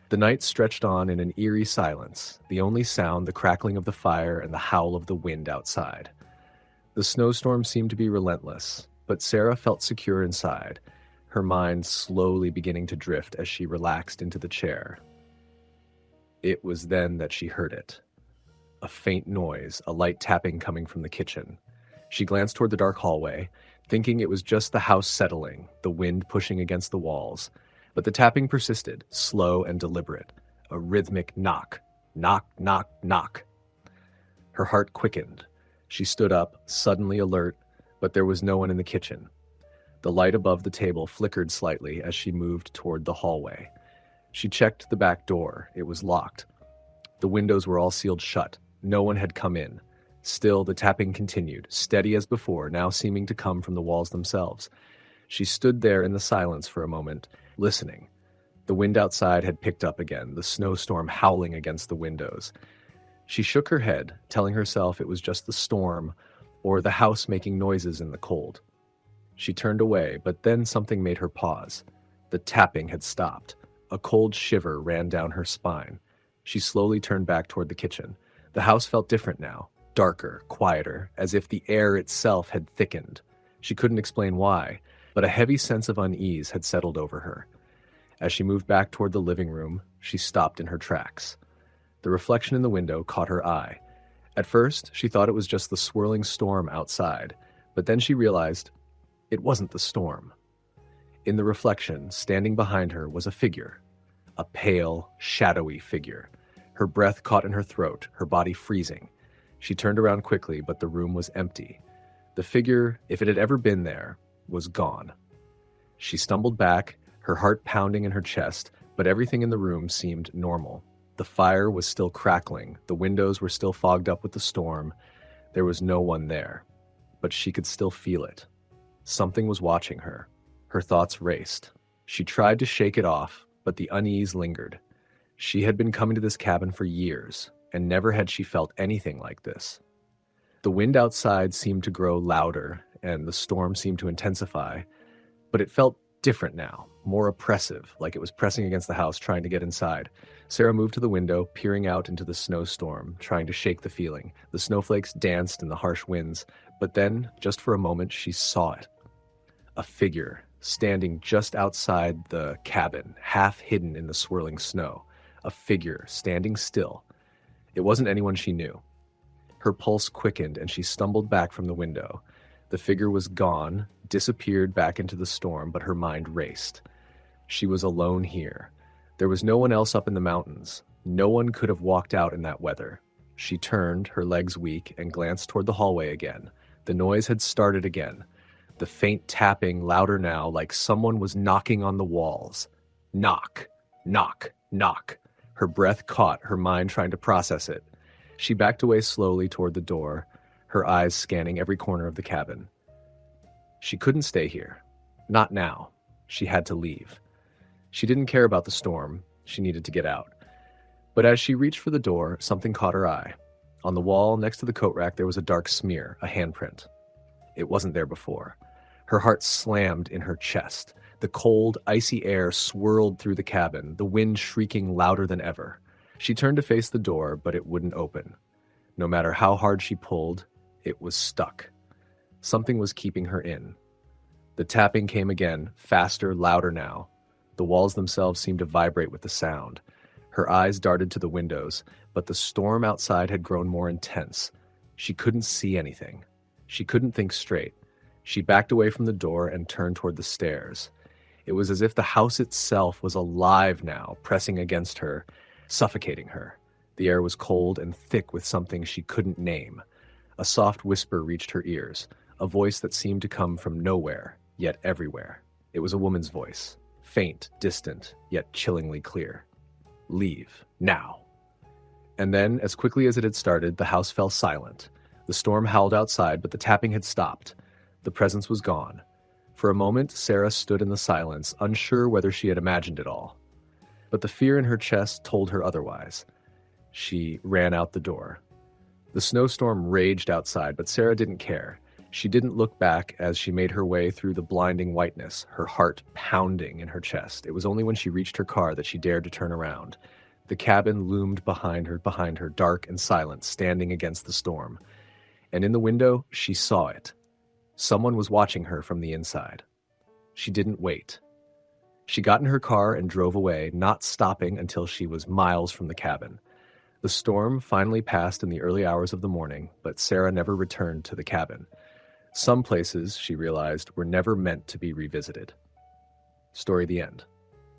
The night stretched on in an eerie silence, the only sound the crackling of the fire and the howl of the wind outside. The snowstorm seemed to be relentless, but Sarah felt secure inside, her mind slowly beginning to drift as she relaxed into the chair. It was then that she heard it. A faint noise, a light tapping coming from the kitchen. She glanced toward the dark hallway, thinking it was just the house settling, the wind pushing against the walls. But the tapping persisted, slow and deliberate, a rhythmic knock, knock, knock, knock. Her heart quickened. She stood up, suddenly alert, but there was no one in the kitchen. The light above the table flickered slightly as she moved toward the hallway. She checked the back door. It was locked. The windows were all sealed shut. No one had come in. Still, the tapping continued, steady as before, now seeming to come from the walls themselves. She stood there in the silence for a moment, listening. The wind outside had picked up again, the snowstorm howling against the windows. She shook her head, telling herself it was just the storm or the house making noises in the cold. She turned away, but then something made her pause. The tapping had stopped. A cold shiver ran down her spine. She slowly turned back toward the kitchen. The house felt different now, darker, quieter, as if the air itself had thickened. She couldn't explain why, but a heavy sense of unease had settled over her. As she moved back toward the living room, she stopped in her tracks. The reflection in the window caught her eye. At first, she thought it was just the swirling storm outside, but then she realized it wasn't the storm. In the reflection, standing behind her, was a figure. A pale, shadowy figure. Her breath caught in her throat, her body freezing. She turned around quickly, but the room was empty. The figure, if it had ever been there, was gone. She stumbled back, her heart pounding in her chest, but everything in the room seemed normal. The fire was still crackling, the windows were still fogged up with the storm. There was no one there, but she could still feel it. Something was watching her. Her thoughts raced. She tried to shake it off, but the unease lingered. She had been coming to this cabin for years, and never had she felt anything like this. The wind outside seemed to grow louder, and the storm seemed to intensify, but it felt different now, more oppressive, like it was pressing against the house, trying to get inside. Sarah moved to the window, peering out into the snowstorm, trying to shake the feeling. The snowflakes danced in the harsh winds, but then, just for a moment, she saw it. A figure, standing just outside the cabin, half hidden in the swirling snow. A figure standing still. It wasn't anyone she knew. Her pulse quickened and she stumbled back from the window. The figure was gone, disappeared back into the storm, but her mind raced. She was alone here. There was no one else up in the mountains. No one could have walked out in that weather. She turned, her legs weak, and glanced toward the hallway again. The noise had started again. The faint tapping, louder now, like someone was knocking on the walls. Knock, knock, knock. Her breath caught, her mind trying to process it. She backed away slowly toward the door, her eyes scanning every corner of the cabin. She couldn't stay here. Not now. She had to leave. She didn't care about the storm. She needed to get out. But as she reached for the door, something caught her eye. On the wall next to the coat rack, there was a dark smear, a handprint. It wasn't there before. Her heart slammed in her chest. The cold, icy air swirled through the cabin, the wind shrieking louder than ever. She turned to face the door, but it wouldn't open. No matter how hard she pulled, it was stuck. Something was keeping her in. The tapping came again, faster, louder now. The walls themselves seemed to vibrate with the sound. Her eyes darted to the windows, but the storm outside had grown more intense. She couldn't see anything. She couldn't think straight. She backed away from the door and turned toward the stairs. It was as if the house itself was alive now, pressing against her, suffocating her. The air was cold and thick with something she couldn't name. A soft whisper reached her ears, a voice that seemed to come from nowhere, yet everywhere. It was a woman's voice, faint, distant, yet chillingly clear. Leave, now. And then, as quickly as it had started, the house fell silent. The storm howled outside, but the tapping had stopped. The presence was gone. For a moment, Sarah stood in the silence, unsure whether she had imagined it all. But the fear in her chest told her otherwise. She ran out the door. The snowstorm raged outside, but Sarah didn't care. She didn't look back as she made her way through the blinding whiteness, her heart pounding in her chest. It was only when she reached her car that she dared to turn around. The cabin loomed behind her, dark and silent, standing against the storm. And in the window, she saw it. Someone was watching her from the inside. She didn't wait. She got in her car and drove away, not stopping until she was miles from the cabin. The storm finally passed in the early hours of the morning, but Sarah never returned to the cabin. Some places, she realized, were never meant to be revisited. Story the end.